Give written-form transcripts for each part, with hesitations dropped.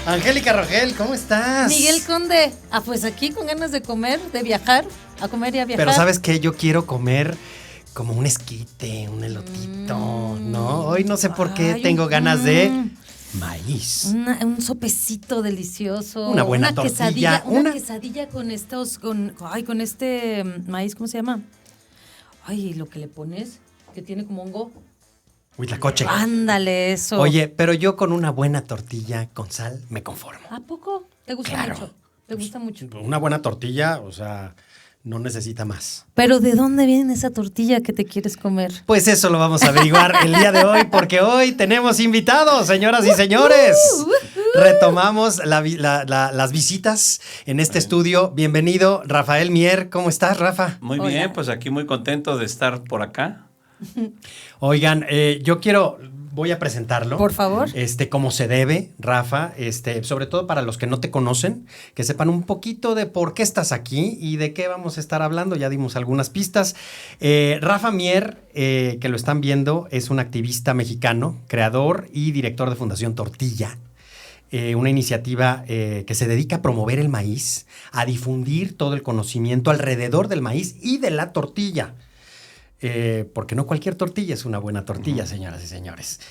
Angélica Rogel, ¿cómo estás? Miguel Conde, pues aquí con ganas de comer, de viajar, a comer y a viajar. Pero ¿sabes qué? Yo quiero comer como un esquite, un elotito, ¿no? Hoy no sé por qué tengo ganas de maíz. Un sopecito delicioso. Una buena tortilla. Una quesadilla con con este maíz, ¿cómo se llama? Ay, lo que le pones, que tiene como hongo. Huitlacoche. Ándale, eso. Oye, pero yo con una buena tortilla con sal me conformo. ¿A poco? ¿Te gusta Claro. mucho? ¿Te gusta mucho? Una buena tortilla, o sea, no necesita más. Pero ¿de dónde viene esa tortilla que te quieres comer? Pues eso lo vamos a averiguar el día de hoy, porque hoy tenemos invitados, señoras y señores. Retomamos las visitas en este estudio. Bienvenido, Rafael Mier. ¿Cómo estás, Rafa? Muy Hola. bien, pues aquí muy contento de estar por acá. Oigan, voy a presentarlo. Por favor. Como se debe, Rafa, sobre todo para los que no te conocen, que sepan un poquito de por qué estás aquí y de qué vamos a estar hablando. Ya dimos algunas pistas. Rafa Mier, que lo están viendo, es un activista mexicano, creador y director de Fundación Tortilla. Una iniciativa que se dedica a promover el maíz, a difundir todo el conocimiento alrededor del maíz y de la tortilla. Porque no cualquier tortilla es una buena tortilla, señoras y señores.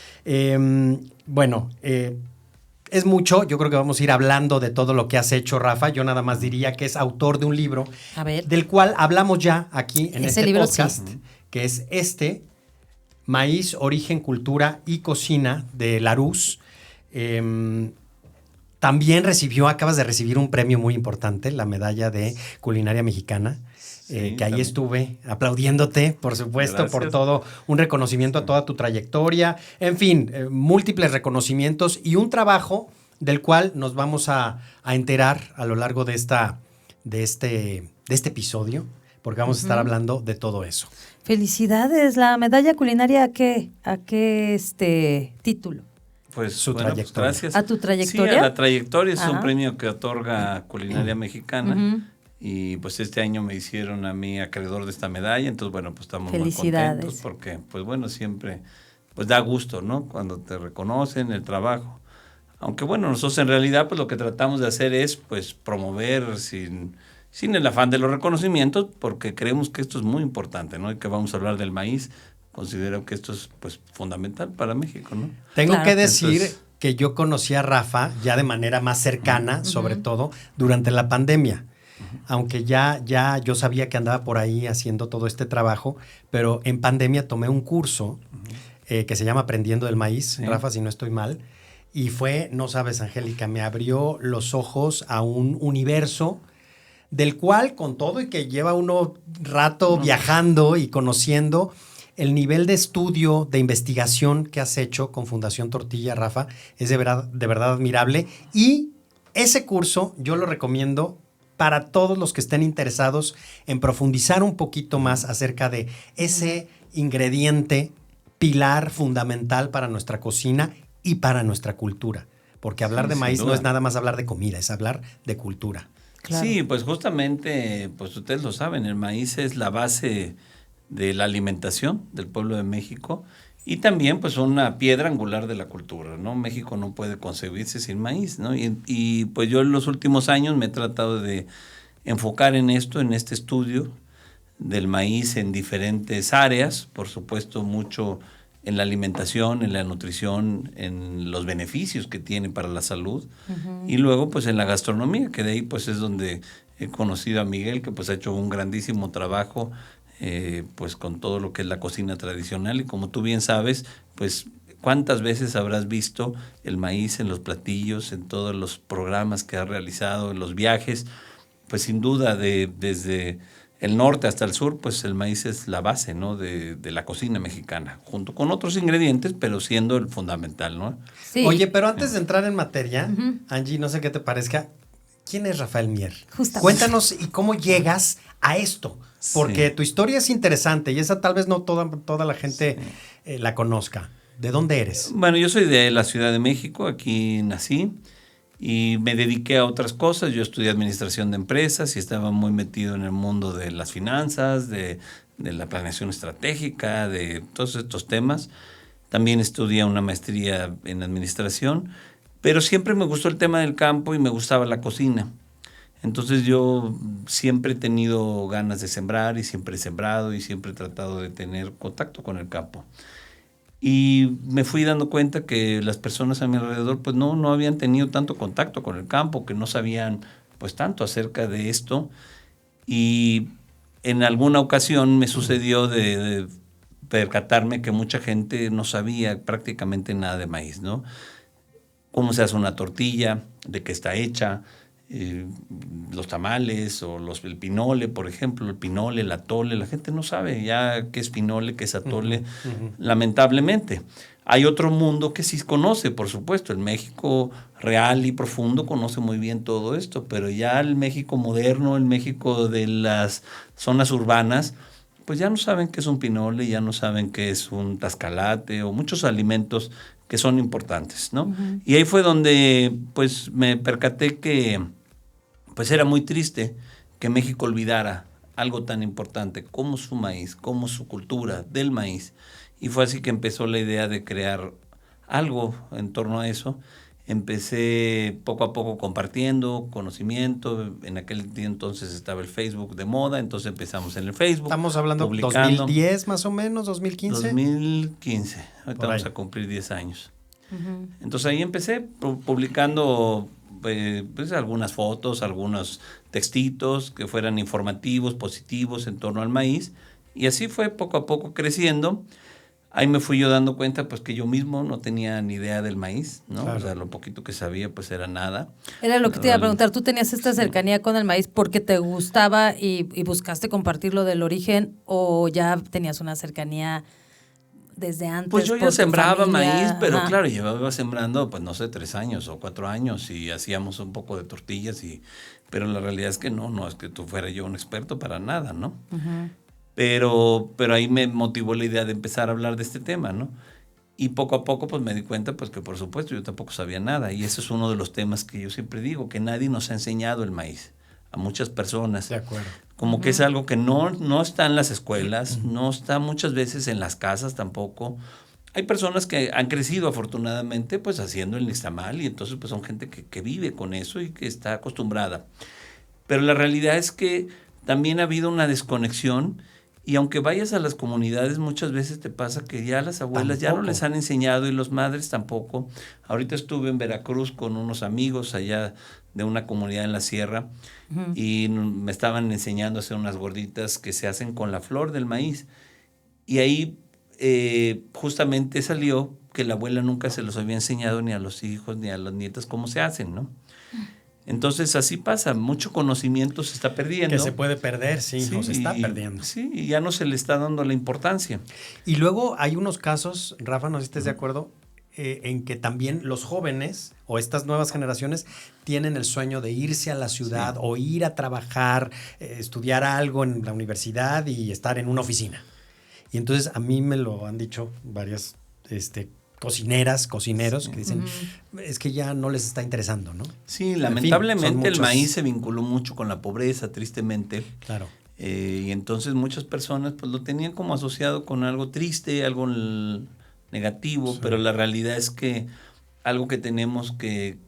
Es mucho. Yo creo que vamos a ir hablando de todo lo que has hecho, Rafa. Yo nada más diría que es autor de un libro, A ver. del cual hablamos ya aquí en Ese este libro, podcast, sí. que es Maíz, Origen, Cultura y Cocina, de Larousse. También acabas de recibir un premio muy importante, la medalla de culinaria mexicana. Sí, Que ahí también. estuve aplaudiéndote, por supuesto, Gracias. por todo, un reconocimiento a toda tu trayectoria, en fin, múltiples reconocimientos y un trabajo del cual nos vamos a enterar a lo largo de este episodio, porque vamos a estar hablando de todo eso. Felicidades, la medalla culinaria ¿a qué título? Pues Su bueno, trayectoria. gracias. ¿A tu trayectoria? Sí, a la trayectoria. Es Ajá. un premio que otorga Culinaria Mexicana. Ujú. Y pues este año me hicieron a mí acreedor de esta medalla. Entonces, bueno, pues estamos muy Felicidades. contentos porque, pues bueno, siempre pues da gusto, ¿no? Cuando te reconocen el trabajo. Aunque bueno, nosotros en realidad pues lo que tratamos de hacer es pues promover sin el afán de los reconocimientos, porque creemos que esto es muy importante, ¿no? Y que vamos a hablar del maíz. Considero que esto es pues fundamental para México, ¿no? Tengo Claro. que decir Entonces, que yo conocí a Rafa ya de manera más cercana, sobre todo durante la pandemia. Aunque ya yo sabía que andaba por ahí haciendo todo este trabajo, pero en pandemia tomé un curso que se llama Aprendiendo del Maíz, Sí. Rafa, si no estoy mal, y no sabes, Angélica, me abrió los ojos a un universo del cual, con todo y que lleva uno rato viajando y conociendo, el nivel de estudio, de investigación que has hecho con Fundación Tortilla, Rafa, es de verdad admirable. Y ese curso yo lo recomiendo para todos los que estén interesados en profundizar un poquito más acerca de ese ingrediente pilar fundamental para nuestra cocina y para nuestra cultura. Porque hablar Sí, de sin maíz no duda. es nada más hablar de comida, es hablar de cultura. Claro. Sí, pues justamente, pues ustedes lo saben, el maíz es la base de la alimentación del pueblo de México y también pues una piedra angular de la cultura, ¿no? México no puede concebirse sin maíz, ¿no? Y pues yo en los últimos años me he tratado de enfocar en esto, en este estudio del maíz en diferentes áreas, por supuesto mucho en la alimentación, en la nutrición, en los beneficios que tiene para la salud y luego pues en la gastronomía, que de ahí pues es donde he conocido a Miguel, que pues ha hecho un grandísimo trabajo pues con todo lo que es la cocina tradicional y como tú bien sabes, pues cuántas veces habrás visto el maíz en los platillos, en todos los programas que has realizado, en los viajes, pues sin duda desde el norte hasta el sur, pues el maíz es la base, ¿no? de la cocina mexicana, junto con otros ingredientes, pero siendo el fundamental, ¿no? Sí. Oye, pero antes de entrar en materia, Angie, no sé qué te parezca, ¿quién es Rafael Mier? Justamente. Cuéntanos y cómo llegas a esto, porque Sí. tu historia es interesante y esa tal vez no toda la gente la conozca. ¿De dónde eres? Bueno, yo soy de la Ciudad de México, aquí nací y me dediqué a otras cosas. Yo estudié administración de empresas y estaba muy metido en el mundo de las finanzas, de la planeación estratégica, de todos estos temas. También estudié una maestría en administración, Pero siempre me gustó el tema del campo y me gustaba la cocina. Entonces yo siempre he tenido ganas de sembrar y siempre he sembrado y siempre he tratado de tener contacto con el campo. Y me fui dando cuenta que las personas a mi alrededor pues no habían tenido tanto contacto con el campo, que no sabían pues tanto acerca de esto. Y en alguna ocasión me sucedió de percatarme que mucha gente no sabía prácticamente nada de maíz, ¿no? Cómo se hace una tortilla, de qué está hecha, los tamales o el pinole, por ejemplo, el pinole, el atole, la gente no sabe ya qué es pinole, qué es atole, lamentablemente. Hay otro mundo que sí conoce, por supuesto, el México real y profundo conoce muy bien todo esto, pero ya el México moderno, el México de las zonas urbanas, pues ya no saben qué es un pinole, ya no saben qué es un tascalate o muchos alimentos que son importantes, ¿no? Uh-huh. Y ahí fue donde pues me percaté que pues era muy triste que México olvidara algo tan importante como su maíz, como su cultura del maíz. Y fue así que empezó la idea de crear algo en torno a eso. Empecé poco a poco compartiendo conocimiento. En aquel día entonces estaba el Facebook de moda, entonces empezamos en el Facebook. Estamos hablando de 2010 más o menos, 2015. 2015, ahorita vamos a cumplir 10 años. Uh-huh. Entonces ahí empecé publicando pues algunas fotos, algunos textitos que fueran informativos, positivos en torno al maíz. Y así fue poco a poco creciendo. Ahí me fui yo dando cuenta pues que yo mismo no tenía ni idea del maíz, ¿no? Claro. O sea, lo poquito que sabía pues era nada. Era lo que te iba a preguntar, ¿tú tenías esta cercanía con el maíz porque te gustaba y buscaste compartirlo del origen o ya tenías una cercanía desde antes? Pues yo ya sembraba maíz, pero claro, llevaba sembrando pues no sé, 3 años o 4 años y hacíamos un poco de tortillas, pero la realidad es que no es que tú fuera yo un experto para nada, ¿no? Uh-huh. Pero ahí me motivó la idea de empezar a hablar de este tema, ¿no? Y poco a poco pues me di cuenta pues que por supuesto yo tampoco sabía nada. Y ese es uno de los temas que yo siempre digo, que nadie nos ha enseñado el maíz a muchas personas. De acuerdo. Como que es algo que no está en las escuelas, no está muchas veces en las casas tampoco. Hay personas que han crecido afortunadamente pues haciendo el nixtamal y entonces pues son gente que vive con eso y que está acostumbrada. Pero la realidad es que también ha habido una desconexión. Y aunque vayas a las comunidades, muchas veces te pasa que ya las abuelas ya no les han enseñado y los madres tampoco. Ahorita estuve en Veracruz con unos amigos allá de una comunidad en la sierra uh-huh. y me estaban enseñando a hacer unas gorditas que se hacen con la flor del maíz. Y ahí justamente salió que la abuela nunca se los había enseñado ni a los hijos ni a las nietas cómo se hacen, ¿no? Entonces así pasa, mucho conocimiento se está perdiendo. Que se puede perder, sí se está perdiendo. Sí, y ya no se le está dando la importancia. Y luego hay unos casos, Rafa, no sé si estés de acuerdo, en que también los jóvenes o estas nuevas generaciones tienen el sueño de irse a la ciudad o ir a trabajar, estudiar algo en la universidad y estar en una oficina. Y entonces a mí me lo han dicho varias cocineros que dicen, es que ya no les está interesando, ¿no? Sí, lamentablemente el maíz se vinculó mucho con la pobreza, tristemente. Claro. Y entonces muchas personas pues lo tenían como asociado con algo triste, algo negativo, pero la realidad es que algo que tenemos que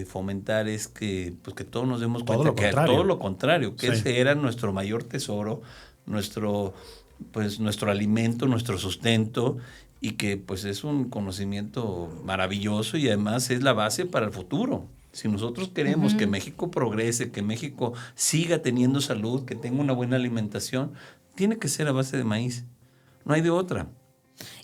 fomentar es que todos nos demos cuenta que todo lo contrario, que ese era nuestro mayor tesoro, nuestro alimento, nuestro sustento, y que pues es un conocimiento maravilloso y además es la base para el futuro. Si nosotros queremos que México progrese, que México siga teniendo salud, que tenga una buena alimentación, tiene que ser a base de maíz. No hay de otra.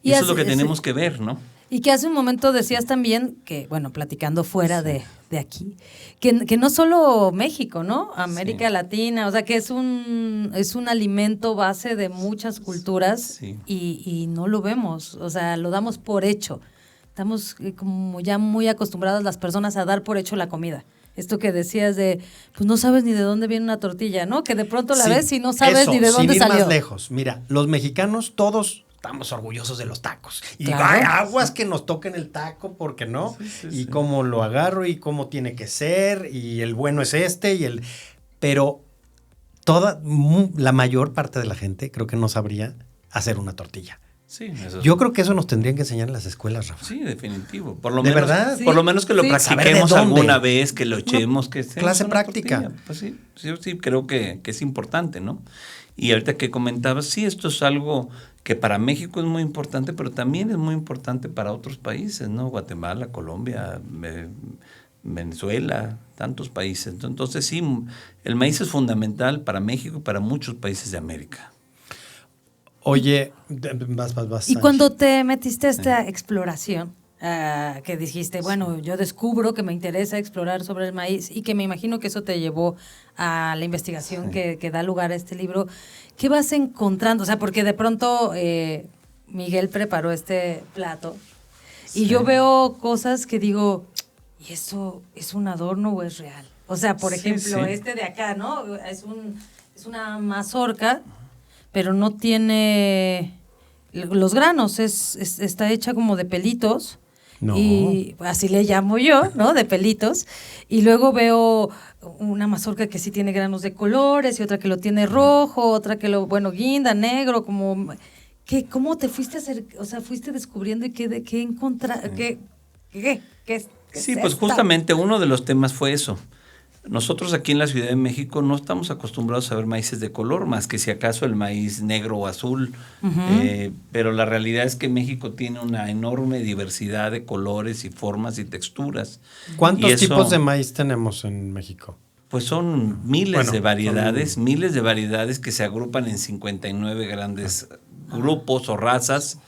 Y eso es lo que tenemos que ver, ¿no? Y que hace un momento decías también que, bueno, platicando fuera de aquí, que no solo México, ¿no? América Latina, o sea, que es un alimento base de muchas culturas y no lo vemos, o sea, lo damos por hecho. Estamos como ya muy acostumbradas las personas a dar por hecho la comida. Esto que decías de, pues no sabes ni de dónde viene una tortilla, ¿no? Que de pronto la ves y no sabes ni de dónde salió. Sin ir más lejos, mira, los mexicanos todos estamos orgullosos de los tacos. Y hay aguas que nos toquen el taco, porque no. Y cómo lo agarro y cómo tiene que ser. Y el bueno es pero la mayor parte de la gente creo que no sabría hacer una tortilla. Sí, eso Yo creo que eso nos tendrían que enseñar en las escuelas, Rafa. sí, definitivo. Por lo ¿De menos, verdad? Por lo menos que lo Sí. practiquemos ¿Saber de dónde? alguna vez, que lo echemos, que estemos clase una práctica. tortilla. Pues sí, sí, creo que es importante, ¿no? Y ahorita que comentabas, sí, esto es algo que para México es muy importante, pero también es muy importante para otros países, ¿no? Guatemala, Colombia, Venezuela, tantos países. Entonces sí, el maíz es fundamental para México y para muchos países de América. Oye, vas. Y cuando te metiste a esta exploración, que dijiste, bueno, yo descubro que me interesa explorar sobre el maíz y que me imagino que eso te llevó a la investigación que da lugar a este libro, ¿qué vas encontrando? O sea, porque de pronto Miguel preparó este plato y yo veo cosas que digo, ¿y eso es un adorno o es real? O sea, por ejemplo, este de acá, ¿no? Es una mazorca, pero no tiene los granos, está hecha como de pelitos. No. Y así le llamo yo, ¿no? De pelitos. Y luego veo una mazorca que sí tiene granos de colores y otra que lo tiene rojo, otra que guinda, negro, como... ¿Cómo te fuiste a hacer? O sea, fuiste descubriendo y qué encontraste, Sí, pues justamente uno de los temas fue eso. Nosotros aquí en la Ciudad de México no estamos acostumbrados a ver maíces de color, más que si acaso el maíz negro o azul. Pero la realidad es que México tiene una enorme diversidad de colores y formas y texturas. ¿Cuántos tipos de maíz tenemos en México? Pues son miles de variedades que se agrupan en 59 grandes grupos o razas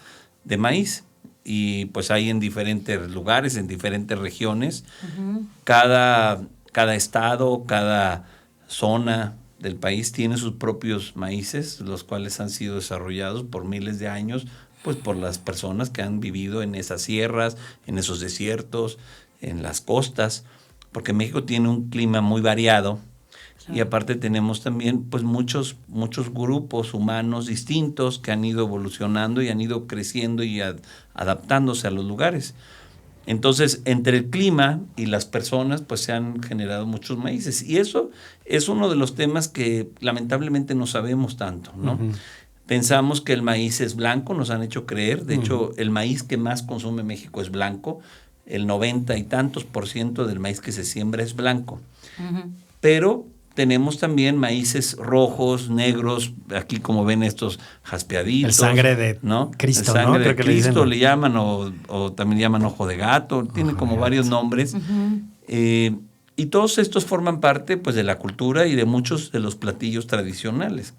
de maíz. Y pues hay en diferentes lugares, en diferentes regiones. Cada estado, cada zona del país tiene sus propios maíces, los cuales han sido desarrollados por miles de años, pues por las personas que han vivido en esas sierras, en esos desiertos, en las costas, porque México tiene un clima muy variado. Y aparte tenemos también pues muchos grupos humanos distintos que han ido evolucionando y han ido creciendo y adaptándose a los lugares. Entonces, entre el clima y las personas, pues se han generado muchos maíces. Y eso es uno de los temas que lamentablemente no sabemos tanto, ¿no? Uh-huh. Pensamos que el maíz es blanco, nos han hecho creer. De hecho, el maíz que más consume México es blanco. El 90 y tantos % del maíz que se siembra es blanco. Pero tenemos también maíces rojos, negros, aquí como ven estos jaspeaditos. El sangre de Cristo, el sangre ¿no? de Cristo le llaman, o también llaman ojo de gato, tiene como varios nombres. Y todos estos forman parte pues de la cultura y de muchos de los platillos tradicionales.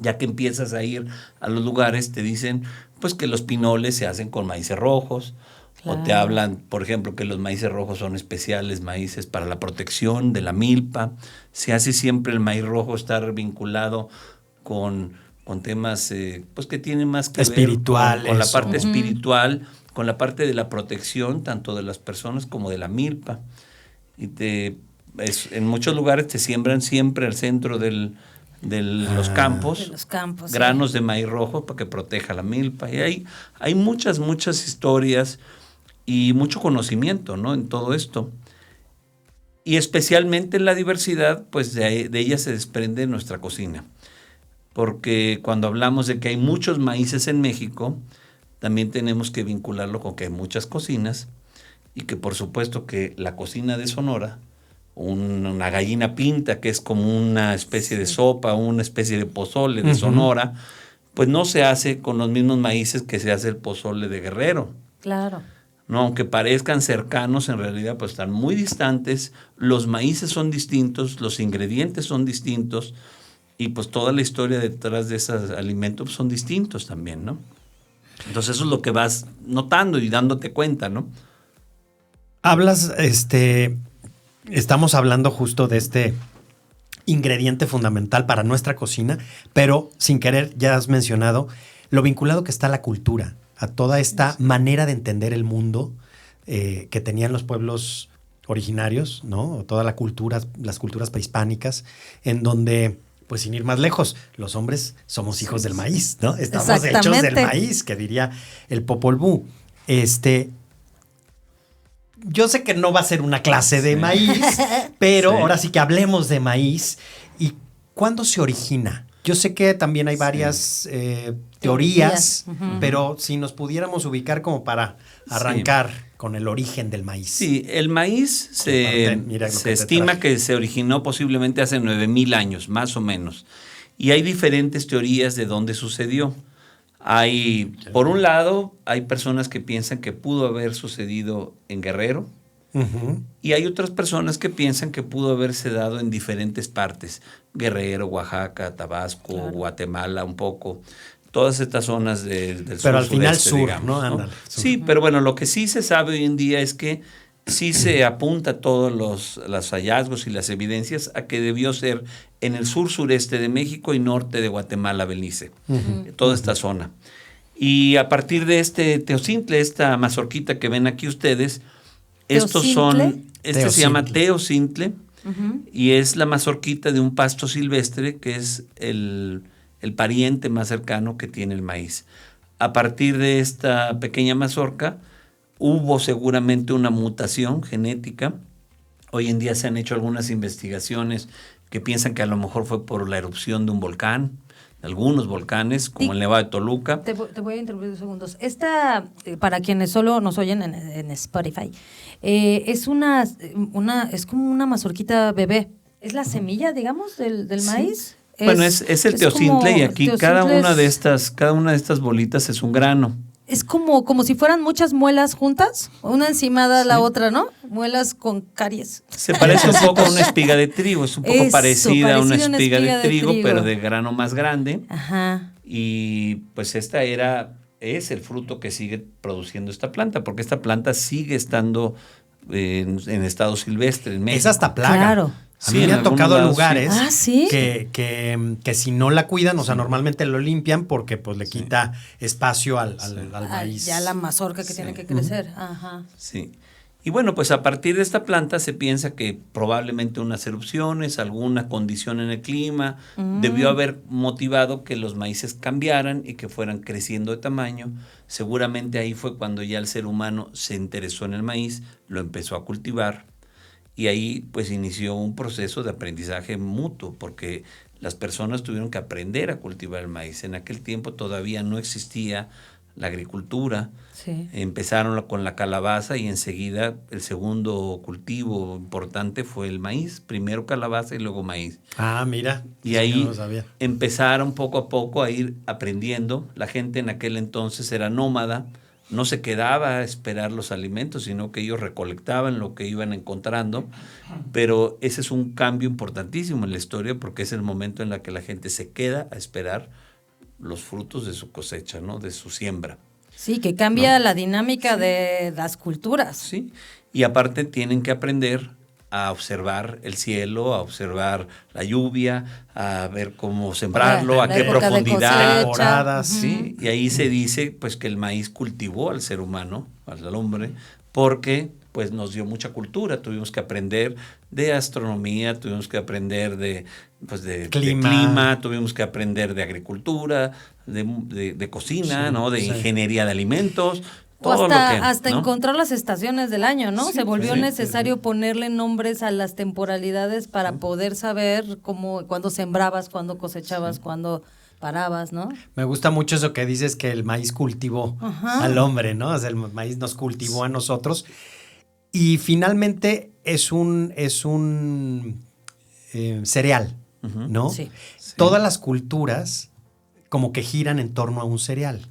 Ya que empiezas a ir a los lugares, te dicen pues que los pinoles se hacen con maíces rojos. Claro. O te hablan, por ejemplo, que los maíces rojos son especiales maíces para la protección de la milpa. Se hace siempre el maíz rojo estar vinculado con temas pues que tienen más que ver con la parte espiritual, con la parte de la protección tanto de las personas como de la milpa. Y en muchos lugares te siembran siempre al centro de los campos, granos de maíz rojo para que proteja la milpa. Y hay muchas historias y mucho conocimiento, ¿no? En todo esto. Y especialmente en la diversidad, pues de ella se desprende nuestra cocina. Porque cuando hablamos de que hay muchos maíces en México, también tenemos que vincularlo con que hay muchas cocinas y que por supuesto que la cocina de Sonora, una gallina pinta, que es como una especie de sopa, una especie de pozole de Sonora, pues no se hace con los mismos maíces que se hace el pozole de Guerrero. Claro. No, aunque parezcan cercanos, en realidad pues están muy distantes, los maíces son distintos, los ingredientes son distintos y pues toda la historia detrás de esos alimentos son distintos también, ¿no? Entonces eso es lo que vas notando y dándote cuenta, ¿no? Estamos hablando justo de este ingrediente fundamental para nuestra cocina, pero sin querer ya has mencionado lo vinculado que está a la cultura, a toda esta manera de entender el mundo que tenían los pueblos originarios, ¿no? Toda la cultura, las culturas prehispánicas, en donde, pues sin ir más lejos, los hombres somos hijos del maíz, ¿no? Estamos hechos del maíz, que diría el Popol Vuh. Yo sé que no va a ser una clase de maíz, pero ahora sí que hablemos de maíz. ¿Y cuándo se origina Yo sé que también hay varias teorías, Ujú. pero si nos pudiéramos ubicar como para arrancar con el origen del maíz. Sí, el maíz Aparte, mira lo que se te estima traje. que se originó posiblemente hace 9,000 años, más o menos. Y hay diferentes teorías de dónde sucedió. Por un lado, hay personas que piensan que pudo haber sucedido en Guerrero, Ujú. y hay otras personas que piensan que pudo haberse dado en diferentes partes, Guerrero, Oaxaca, Tabasco, Claro. Guatemala un poco, todas estas zonas del sur. Pero al final sureste, sur, digamos, ¿no? Ándale, sur. Sí, pero bueno, lo que sí se sabe hoy en día es que sí se apunta todos los hallazgos y las evidencias a que debió ser en el sur sureste de México y norte de Guatemala, Belice, toda esta zona. Y a partir de este teocintle, esta mazorquita que ven aquí ustedes, se llama teocintle y es la mazorquita de un pasto silvestre que es el pariente más cercano que tiene el maíz. A partir de esta pequeña mazorca hubo seguramente una mutación genética. Hoy en día se han hecho algunas investigaciones que piensan que a lo mejor fue por la erupción de un volcán, de algunos volcanes, como el Nevado de Toluca. Te voy a interrumpir 2 segundos. Esta, para quienes solo nos oyen en Spotify, es es como una mazorquita bebé. ¿Es la semilla, digamos, del maíz? Bueno, es el teocintle y aquí cada una de estas bolitas es un grano. Es como si fueran muchas muelas juntas, una encima de la otra, ¿no? Muelas con caries. Se parece un poco a una espiga de trigo, es un poco Eso, parecida a una parecida espiga de trigo, pero de grano más grande. Ajá. Y pues es el fruto que sigue produciendo esta planta, porque esta planta sigue estando en estado silvestre en México. Es hasta plaga. Claro. A Sí, mí en me ha algunos tocado lados, lugares sí. que si no la cuidan, o sea, normalmente lo limpian porque pues le quita espacio al maíz. Ya la mazorca que tiene que crecer. Ajá. Sí. Y bueno, pues a partir de esta planta se piensa que probablemente unas erupciones, alguna condición en el clima, debió haber motivado que los maíces cambiaran y que fueran creciendo de tamaño. Seguramente ahí fue cuando ya el ser humano se interesó en el maíz, lo empezó a cultivar. Y ahí pues inició un proceso de aprendizaje mutuo, porque las personas tuvieron que aprender a cultivar el maíz. En aquel tiempo todavía no existía la agricultura. Sí. Empezaron con la calabaza y enseguida el segundo cultivo importante fue el maíz. Primero calabaza y luego maíz. Ah, mira. Y ahí no lo sabía. empezaron poco a poco a ir aprendiendo. La gente en aquel entonces era nómada. No se quedaba a esperar los alimentos, sino que ellos recolectaban lo que iban encontrando. Pero ese es un cambio importantísimo en la historia porque es el momento en el que la gente se queda a esperar los frutos de su cosecha, ¿no? De su siembra. Sí, que cambia la dinámica de las culturas. Sí. Y aparte tienen que aprender a observar el cielo, a observar la lluvia, a ver cómo sembrarlo, a La qué época de profundidad. cosecha. Sí, y ahí se dice pues que el maíz cultivó al ser humano, al hombre, porque pues nos dio mucha cultura. Tuvimos que aprender de astronomía, tuvimos que aprender de clima, tuvimos que aprender de agricultura, de cocina, ¿no? De ingeniería de alimentos. O hasta ¿no? encontrar las estaciones del año, ¿no? Sí, Se volvió sí, necesario ponerle nombres a las temporalidades para poder saber cuándo sembrabas, cuándo cosechabas, cuándo parabas, ¿no? Me gusta mucho eso que dices, que el maíz cultivó al hombre, ¿no? O sea, el maíz nos cultivó a nosotros. Y finalmente es un cereal, ¿no? Sí. Todas las culturas como que giran en torno a un cereal.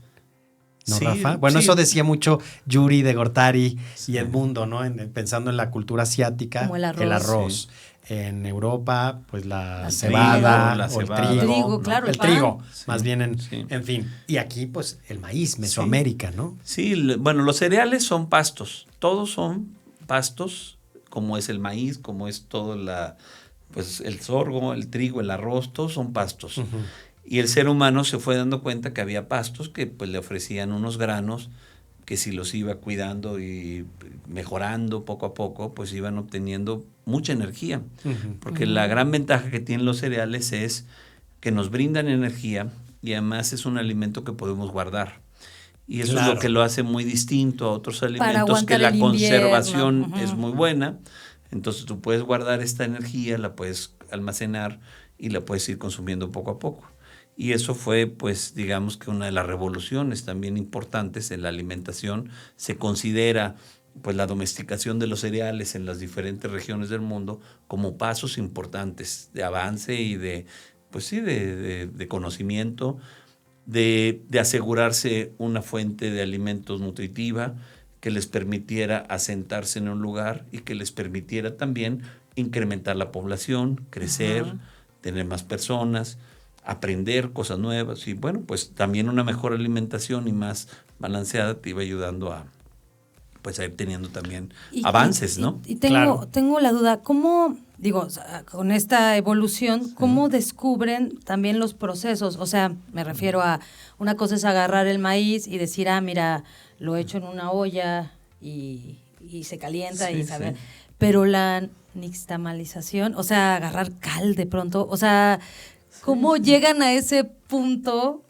¿No, sí, Rafa? Bueno, sí. eso decía mucho Yuri de Gortari y Edmundo, ¿no? Pensando en la cultura asiática, Como el arroz. el arroz. En Europa, pues la El cebada, trigo, o el trigo. ¿no? Claro, el el pan. trigo, Sí, más bien sí. en fin. Y aquí, pues, el maíz, Mesoamérica, ¿no? Sí, bueno, los cereales son pastos. Todos son pastos, como es el maíz, como es todo pues el sorgo, el trigo, el arroz, todos son pastos. Y el ser humano se fue dando cuenta que había pastos que pues le ofrecían unos granos que si los iba cuidando y mejorando poco a poco, pues iban obteniendo mucha energía. Porque la gran ventaja que tienen los cereales es que nos brindan energía y además es un alimento que podemos guardar. Y eso es lo que lo hace muy distinto a otros alimentos, que la conservación es muy buena. Entonces tú puedes guardar esta energía, la puedes almacenar y la puedes ir consumiendo poco a poco. y eso fue, pues, digamos que una de las revoluciones también importantes en la alimentación. Se considera, pues, la domesticación de los cereales en las diferentes regiones del mundo como pasos importantes de avance y de, pues sí, de conocimiento, de asegurarse una fuente de alimentos nutritiva que les permitiera asentarse en un lugar y que les permitiera también incrementar la población, crecer, tener más personas, aprender cosas nuevas, y bueno, pues también una mejor alimentación y más balanceada te iba ayudando a, pues, a ir teniendo también avances, ¿no? Y tengo la duda, ¿cómo, digo, con esta evolución, cómo descubren también los procesos? O sea, me refiero a, una cosa es agarrar el maíz y decir, mira, lo echo en una olla y se calienta y saber, pero la nixtamalización, o sea, agarrar cal de pronto, o sea, ¿cómo llegan a ese punto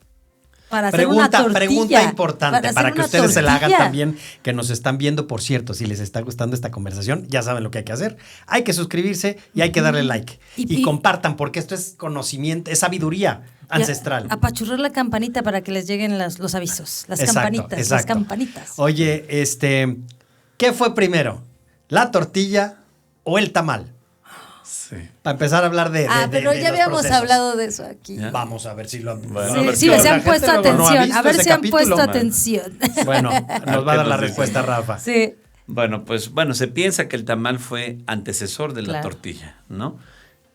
para hacer una tortilla? Pregunta importante, para que ustedes se la hagan tortilla. también, que nos están viendo. Por cierto, si les está gustando esta conversación, ya saben lo que hay que hacer. Hay que suscribirse y hay que darle like. Y compartan, porque esto es conocimiento, es sabiduría ancestral. Apachurrar la campanita para que les lleguen los avisos, las campanitas, las campanitas. Oye, ¿qué fue primero? ¿La tortilla o el tamal? Sí. Para empezar a hablar de pero ya habíamos hablado de eso aquí. ¿Ya? Vamos a ver si lo... Sí, se han puesto atención. A ver si han puesto atención. Bueno, nos va a dar la respuesta Rafa. Sí. Bueno, pues se piensa que el tamal fue antecesor de la tortilla, ¿no?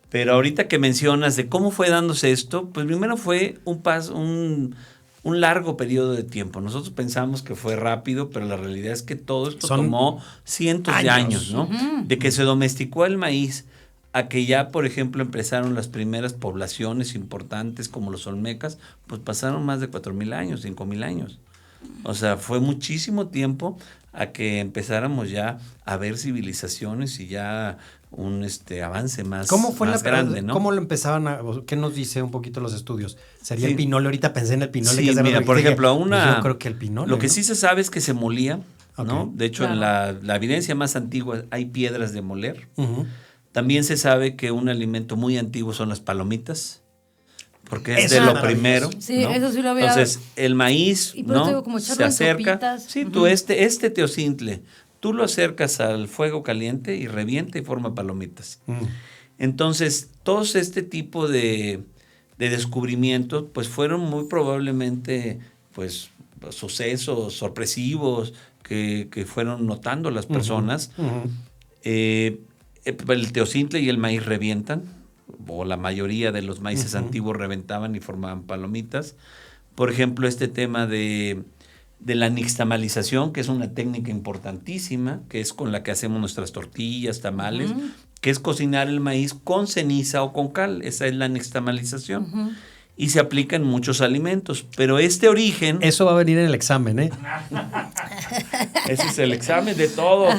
Pero ahorita que mencionas de cómo fue dándose esto, pues primero fue un largo periodo de tiempo. Nosotros pensamos que fue rápido, pero la realidad es que todo esto tomó cientos de años, ¿no? De que se domesticó el maíz a que ya, por ejemplo, empezaron las primeras poblaciones importantes como los olmecas, pues pasaron más de 4,000 años, 5,000 años. O sea, fue muchísimo tiempo a que empezáramos ya a ver civilizaciones y ya un avance más, ¿Cómo fue más grande, ¿no? ¿Cómo lo empezaban qué nos dice un poquito los estudios? ¿Sería el pinole? Ahorita pensé en el pinole. Sí, que mira, por ejemplo, yo creo que el pinole, lo que ¿no? sí se sabe es que se molía, ¿no? De hecho, en la evidencia más antigua hay piedras de moler. También se sabe que un alimento muy antiguo son las palomitas, porque es de lo primero. Sí, ¿no? eso sí lo había... Entonces, el maíz, ¿no? Digo, como se acerca. Sopitas. Sí, tú este teocintle, tú lo acercas al fuego caliente y revienta y forma palomitas. Entonces, todos este tipo de descubrimientos, pues fueron muy probablemente, pues, sucesos sorpresivos que fueron notando las personas. El teocintle y el maíz revientan, o la mayoría de los maíces antiguos reventaban y formaban palomitas. Por ejemplo, este tema de la nixtamalización, que es una técnica importantísima, que es con la que hacemos nuestras tortillas, tamales, que es cocinar el maíz con ceniza o con cal. Esa es la nixtamalización. Y se aplica en muchos alimentos. Pero este origen... Eso va a venir en el examen, ¿eh? Ese es el examen de toda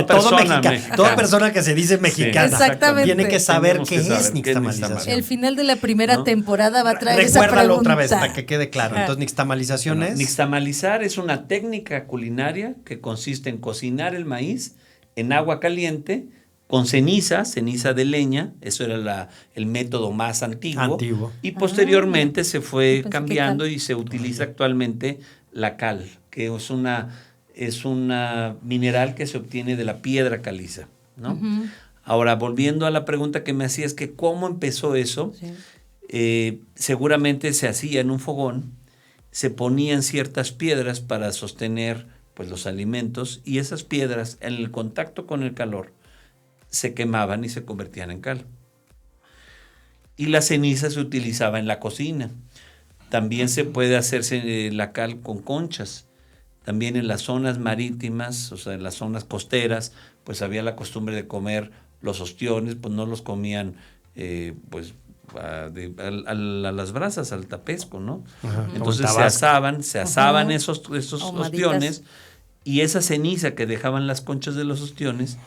persona mexicana. Toda persona que se dice mexicana. Sí, exactamente. Tiene que saber Tenemos qué que saber es nixtamalización. El final de la primera temporada va a traer esa pregunta. Recuérdalo otra vez para que quede claro. Entonces, nixtamalización es... Nixtamalizar es una técnica culinaria que consiste en cocinar el maíz en agua caliente con ceniza de leña. Eso era el método más antiguo. Y posteriormente se fue cambiando y se utiliza actualmente la cal, que es una mineral que se obtiene de la piedra caliza, ¿no? Ahora, volviendo a la pregunta que me hacías, que cómo empezó eso, seguramente se hacía en un fogón, se ponían ciertas piedras para sostener, pues, los alimentos, y esas piedras, en el contacto con el calor, se quemaban y se convertían en cal. Y la ceniza se utilizaba en la cocina. También se puede hacerse la cal con conchas. También en las zonas marítimas, o sea, en las zonas costeras, pues había la costumbre de comer los ostiones, pues no los comían pues a las brasas, al tapesco, ¿no? Entonces se asaban esos ostiones, y esa ceniza que dejaban las conchas de los ostiones,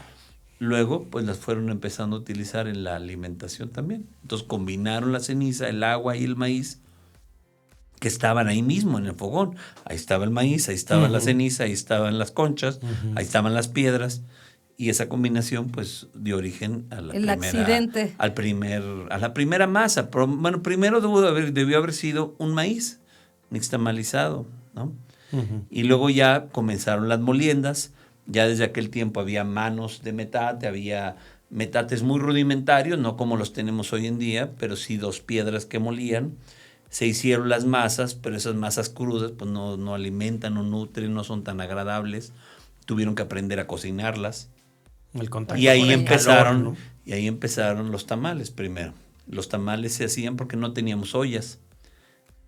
luego pues las fueron empezando a utilizar en la alimentación también. Entonces combinaron la ceniza, el agua y el maíz, que estaban ahí mismo en el fogón. Ahí estaba el maíz, ahí estaba la ceniza, ahí estaban las conchas, ahí estaban las piedras, Y esa combinación pues dio origen a la accidente. a la primera masa. Bueno, primero debió haber sido un maíz nixtamalizado, ¿no? Ujú. Y luego ya comenzaron las moliendas. Ya desde aquel tiempo había manos de metate, había metates muy rudimentarios, no como los tenemos hoy en día, pero sí 2 piedras que molían. Se hicieron las masas, pero esas masas crudas pues no alimentan, no nutren, no son tan agradables. Tuvieron que aprender a cocinarlas. El contacto Y ahí con el empezaron, calor, ¿no? y ahí empezaron los tamales primero. Los tamales se hacían porque no teníamos ollas.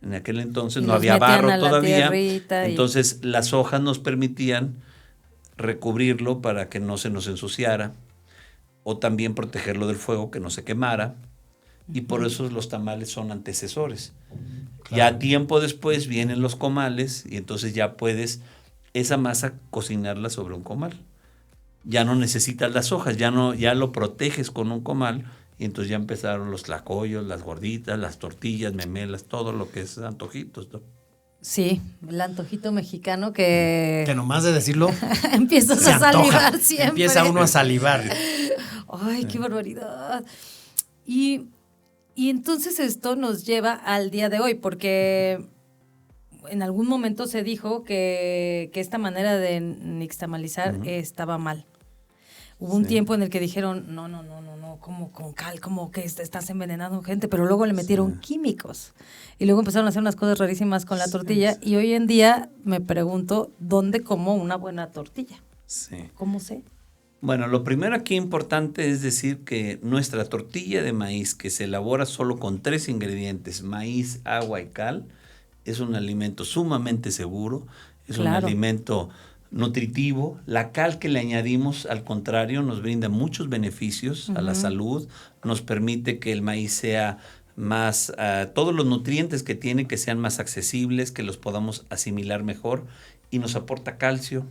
En aquel entonces Y no los había metían barro a la todavía. tierrita Entonces las hojas nos permitían recubrirlo para que no se nos ensuciara, o también protegerlo del fuego, que no se quemara. Y por eso los tamales son antecesores. Ya tiempo después vienen los comales y entonces ya puedes esa masa cocinarla sobre un comal. Ya no necesitas las hojas, ya lo proteges con un comal y entonces ya empezaron los tlacoyos, las gorditas, las tortillas, memelas, todo lo que es antojitos, ¿no? Sí, el antojito mexicano que nomás de decirlo empiezas se a salivar antoja. siempre. Empieza uno a salivar. Ay, qué barbaridad. Y entonces esto nos lleva al día de hoy, porque en algún momento se dijo que esta manera de nixtamalizar estaba mal. Hubo un tiempo en el que dijeron, no, como que estás envenenando gente, pero luego le metieron químicos. Y luego empezaron a hacer unas cosas rarísimas con la tortilla. Y hoy en día me pregunto, ¿dónde como una buena tortilla? Sí. ¿Cómo sé? Bueno, lo primero aquí importante es decir que nuestra tortilla de maíz, que se elabora solo con 3 ingredientes, maíz, agua y cal, es un alimento sumamente seguro, es un alimento nutritivo. La cal que le añadimos, al contrario, nos brinda muchos beneficios a la salud, nos permite que el maíz sea más, todos los nutrientes que tiene que sean más accesibles, que los podamos asimilar mejor, y nos aporta calcio,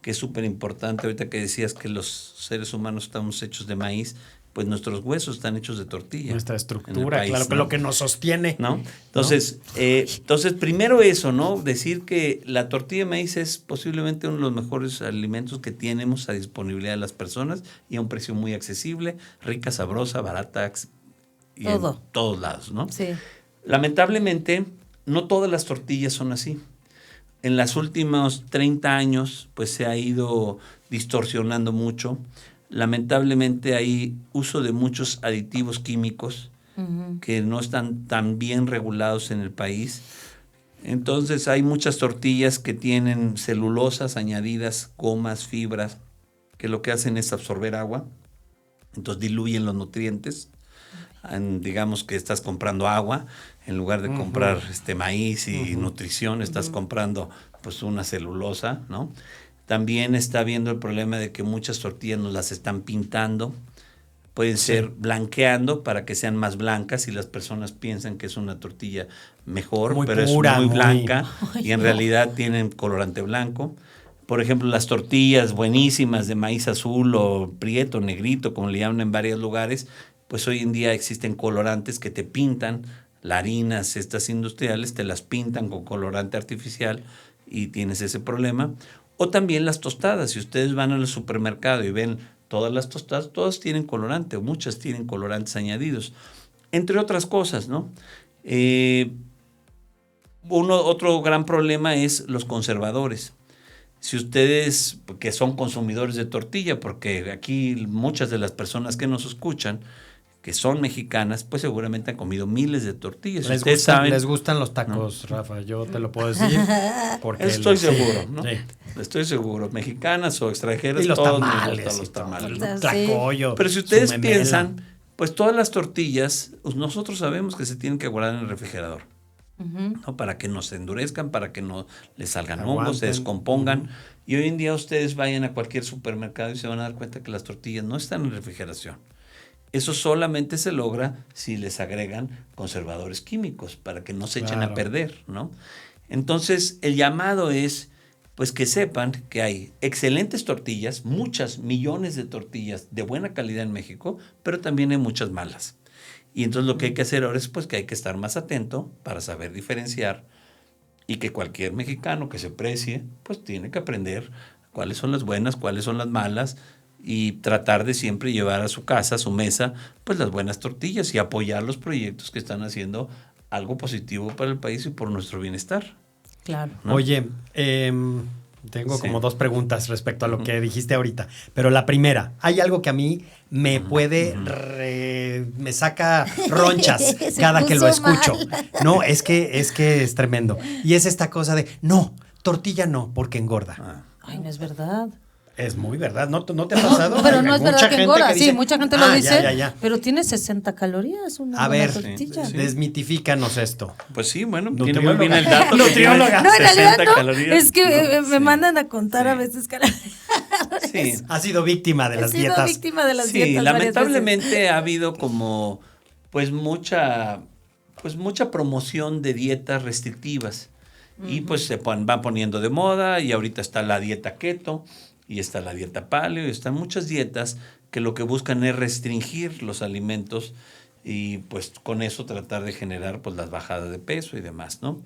que es súper importante. Ahorita que decías que los seres humanos estamos hechos de maíz, pues nuestros huesos están hechos de tortilla. Nuestra estructura, país, claro, que ¿no? lo que nos sostiene. ¿No? Entonces, primero eso, ¿no? Decir que la tortilla de maíz es posiblemente uno de los mejores alimentos que tenemos a disponibilidad de las personas y a un precio muy accesible, rica, sabrosa, barata y en todos lados, ¿no? Sí. Lamentablemente, no todas las tortillas son así. En los últimos 30 años, pues se ha ido distorsionando mucho. Lamentablemente hay uso de muchos aditivos químicos que no están tan bien regulados en el país. Entonces hay muchas tortillas que tienen celulosas añadidas, gomas, fibras, que lo que hacen es absorber agua, entonces diluyen los nutrientes. Digamos que estás comprando agua, en lugar de comprar maíz y nutrición, estás comprando pues una celulosa, ¿no? También está habiendo el problema de que muchas tortillas nos las están pintando, pueden ser blanqueando para que sean más blancas y las personas piensan que es una tortilla mejor, muy pero pura, es muy blanca y en realidad tienen colorante blanco. Por ejemplo, las tortillas buenísimas de maíz azul o prieto, negrito, como le llaman en varios lugares, pues hoy en día existen colorantes que te pintan, las harinas estas industriales te las pintan con colorante artificial y tienes ese problema. O también las tostadas, si ustedes van al supermercado y ven todas las tostadas, todas tienen colorante, o muchas tienen colorantes añadidos, entre otras cosas, ¿no? Otro gran problema es los conservadores. Si ustedes, que son consumidores de tortilla, porque aquí muchas de las personas que nos escuchan, que son mexicanas, pues seguramente han comido miles de tortillas. Les gustan los tacos, ¿no? Rafa, yo te lo puedo decir. Porque estoy seguro, ¿no? Sí. Estoy seguro. Mexicanas o extranjeras, y los todos tamales, nos gustan los tamales. ¿No? Tlacoyo, pero si ustedes piensan, pues todas las tortillas, pues nosotros sabemos que se tienen que guardar en el refrigerador. ¿No? Para que no se endurezcan, para que no les salgan hongos, se descompongan. Y hoy en día ustedes vayan a cualquier supermercado y se van a dar cuenta que las tortillas no están en refrigeración. Eso solamente se logra si les agregan conservadores químicos para que no se echen a perder, ¿no? Entonces, el llamado es pues que sepan que hay excelentes tortillas, muchas millones de tortillas de buena calidad en México, pero también hay muchas malas. Y entonces lo que hay que hacer ahora es pues que hay que estar más atento para saber diferenciar y que cualquier mexicano que se precie pues tiene que aprender cuáles son las buenas, cuáles son las malas y tratar de siempre llevar a su casa, a su mesa, pues las buenas tortillas y apoyar los proyectos que están haciendo algo positivo para el país y por nuestro bienestar. Claro. ¿No? Oye, tengo como 2 preguntas respecto a lo que dijiste ahorita. Pero la primera, hay algo que a mí me puede, me saca ronchas cada que lo escucho. No, es que es tremendo. Y es esta cosa de, no, tortilla no, porque engorda. Ay, no es verdad. Es muy verdad, ¿no te ha pasado? Pero Hay no es mucha verdad que gente engorda. dice, Sí, mucha gente lo dice. Ya. Pero tiene 60 calorías una A buena ver, tortilla. desmitifícanos esto. Pues sí, bueno, tiene Nutrióloga. muy bien el dato. Nutrióloga. No, en realidad 60 no. calorías. Es que ¿no? me Sí. mandan a contar a Sí. veces calorías. Sí. Ha sido víctima de He las sido dietas. víctima de las Sí, dietas varias veces. lamentablemente ha habido como pues mucha promoción de dietas restrictivas y pues se van poniendo de moda y ahorita está la dieta keto y está la dieta paleo y están muchas dietas que lo que buscan es restringir los alimentos y pues con eso tratar de generar pues las bajadas de peso y demás, ¿no?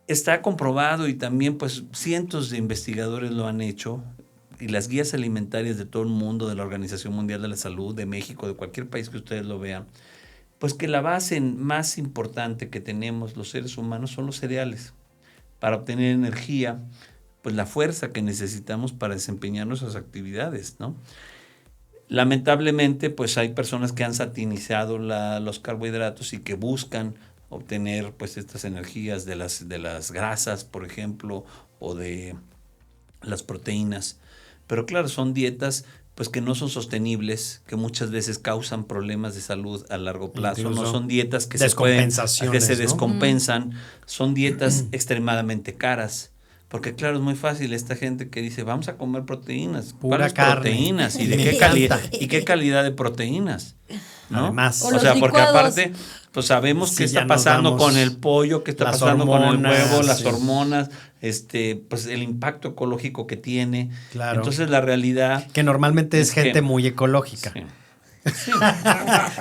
Está comprobado y también pues cientos de investigadores lo han hecho y las guías alimentarias de todo el mundo, de la Organización Mundial de la Salud, de México, de cualquier país que ustedes lo vean, pues que la base más importante que tenemos los seres humanos son los cereales. Para obtener energía, pues la fuerza que necesitamos para desempeñar nuestras actividades, ¿no? Lamentablemente, pues hay personas que han satanizado los carbohidratos y que buscan obtener pues estas energías de las grasas, por ejemplo, o de las proteínas. Pero claro, son dietas pues que no son sostenibles, que muchas veces causan problemas de salud a largo plazo. Incluso no son dietas que descompensaciones, se ¿no? descompensan, son dietas extremadamente caras. Porque claro, es muy fácil esta gente que dice, vamos a comer proteínas. Pura ¿Cuáles carne. proteínas? ¿Y de Me qué calidad? encanta. ¿Y qué calidad de proteínas? ¿No? Además. O O los sea, porque licuados. aparte, pues sabemos Sí, qué ya está nos pasando damos con el pollo, qué está las pasando con el hormonas, huevo, las sí. hormonas, pues el impacto ecológico que tiene. Claro. Entonces la realidad Que normalmente es Es que- gente muy ecológica. sí.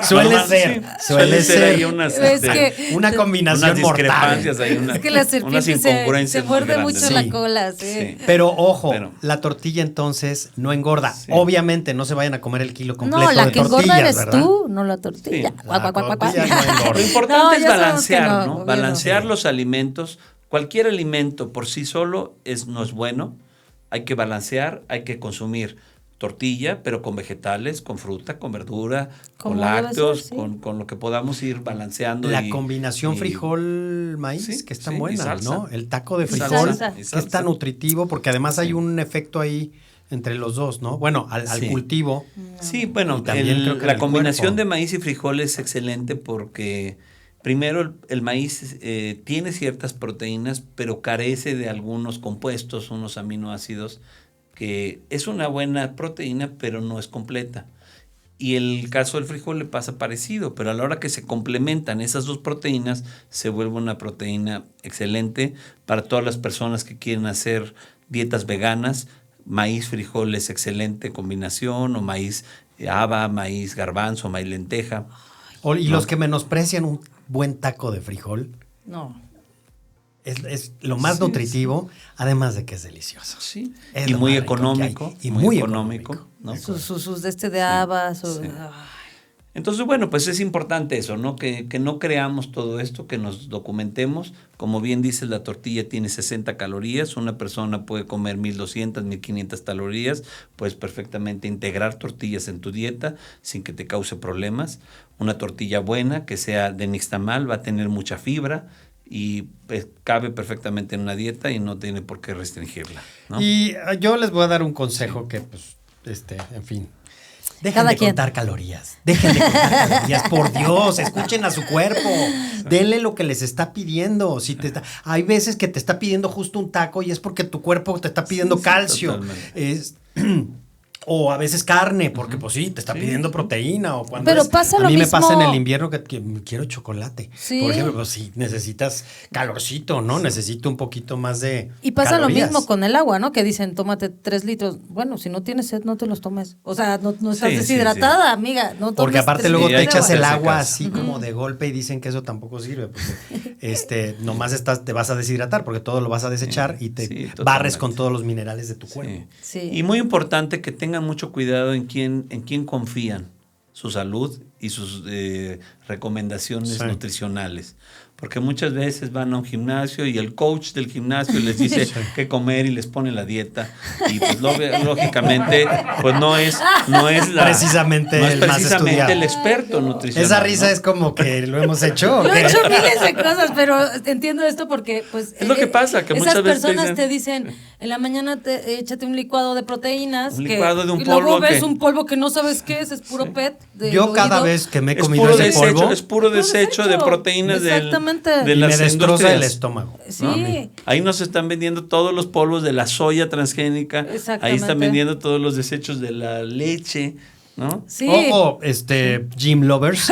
Suele Normal, ser, sí. suele ser. Hay unas, Es que- Una combinación unas mortal. discrepancias, hay Es que la unas serpiente se incongruencias muy muerde grandes. mucho Sí. la cola. Sí. Sí. Pero ojo, Pero- la tortilla entonces no engorda. Sí. Obviamente no se vayan a comer el kilo completo No, la de que engorda tortillas, eres ¿verdad? tú, no la tortilla. Sí. Guac, guac, guac, guac, guac. La tortilla no engorda. Lo importante No, es ya sabemos balancear, que no, ¿no? obvio Balancear no. los alimentos. Cualquier alimento por sí solo no es bueno. Hay que balancear, hay que consumir tortilla, pero con vegetales, con fruta, con verdura, con Como debe lácteos, ser, sí. con lo que podamos ir balanceando. La y- combinación y- frijol-maíz, Sí, que está sí, y buena, salsa. ¿no? El taco de Y frijol, salsa. Y que salsa. es tan nutritivo, porque además hay un efecto ahí entre los dos, ¿no? Bueno, al Sí. cultivo. Sí, bueno, Y también creo que en la el combinación cuerpo. de maíz y frijol es excelente porque primero el maíz tiene ciertas proteínas, pero carece de algunos compuestos, unos aminoácidos, que es una buena proteína, pero no es completa. Y el caso del frijol le pasa parecido, pero a la hora que se complementan esas dos proteínas, se vuelve una proteína excelente para todas las personas que quieren hacer dietas veganas. Maíz, frijol es excelente combinación, o maíz haba, maíz garbanzo, maíz lenteja. Y los que menosprecian un buen taco de frijol, No. es lo más Sí, nutritivo, además de que es delicioso. Sí. Es Y lo muy más rico que económico. hay. Y muy muy económico. económico. ¿no? Sus de habas. Sí. Ay. Entonces, bueno, pues es importante eso, ¿no? Que no creamos todo esto, que nos documentemos. Como bien dices, la tortilla tiene 60 calorías. Una persona puede comer 1,200, 1,500 calorías. Puedes perfectamente integrar tortillas en tu dieta sin que te cause problemas. Una tortilla buena, que sea de nixtamal, va a tener mucha fibra y cabe perfectamente en una dieta y no tiene por qué restringirla, ¿no? Y yo les voy a dar un consejo que, pues, en fin. Dejen Cada de quien. contar calorías. Dejen de contar calorías, por Dios. Escuchen a su cuerpo. Denle lo que les está pidiendo. Hay veces que te está pidiendo justo un taco y es porque tu cuerpo te está pidiendo Sí, calcio. totalmente. O a veces carne, porque pues sí, te está Sí, pidiendo sí. proteína. O cuando Pero pasa a lo mí me mismo. pasa en el invierno que quiero chocolate. Sí. Por ejemplo, pues sí, necesitas calorcito, ¿no? Necesito un poquito más de Y pasa calorías. lo mismo con el agua, ¿no? Que dicen, tómate 3 litros. Bueno, si no tienes sed, no te los tomes. O sea, no estás Sí, sí, deshidratada, amiga. No tomes Porque aparte 3 luego Sí, te hay litros que de echas el hacerse agua caso. así como de golpe y dicen que eso tampoco sirve. Porque, nomás te vas a deshidratar porque todo lo vas a desechar y te sí, barres totalmente. con todos los minerales de tu cuerpo. Sí. Y muy importante que tengan mucho cuidado en quién confían su salud y sus recomendaciones nutricionales. Porque muchas veces van a un gimnasio y el coach del gimnasio les dice qué comer y les pone la dieta. Y pues lógicamente, pues no es precisamente el experto nutricional. Esa risa es como que lo hemos hecho. Yo he hecho miles de cosas, pero entiendo esto porque pues es lo que pasa, que muchas veces personas te dicen, en la mañana échate un licuado de proteínas. Un licuado de un y polvo. Luego ves un polvo que no sabes qué es puro PET. Yo cada vez que me he comido ese polvo. Es puro desecho de proteínas de y me destroza el estómago. Sí. ¿No? Ahí nos están vendiendo todos los polvos de la soya transgénica. Ahí están vendiendo todos los desechos de la leche, ¿no? Sí. Gym lovers.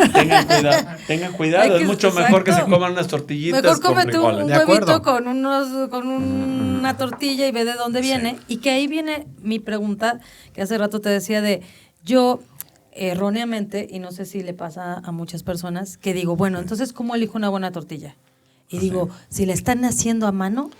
Tengan cuidado. Es mucho mejor que se coman unas tortillitas. Mejor cómete un huevito con una tortilla y ve de dónde viene. Y que ahí viene mi pregunta, que hace rato te decía yo erróneamente, y no sé si le pasa a muchas personas, que digo, bueno, entonces, ¿cómo elijo una buena tortilla? Y digo, si la están haciendo a mano,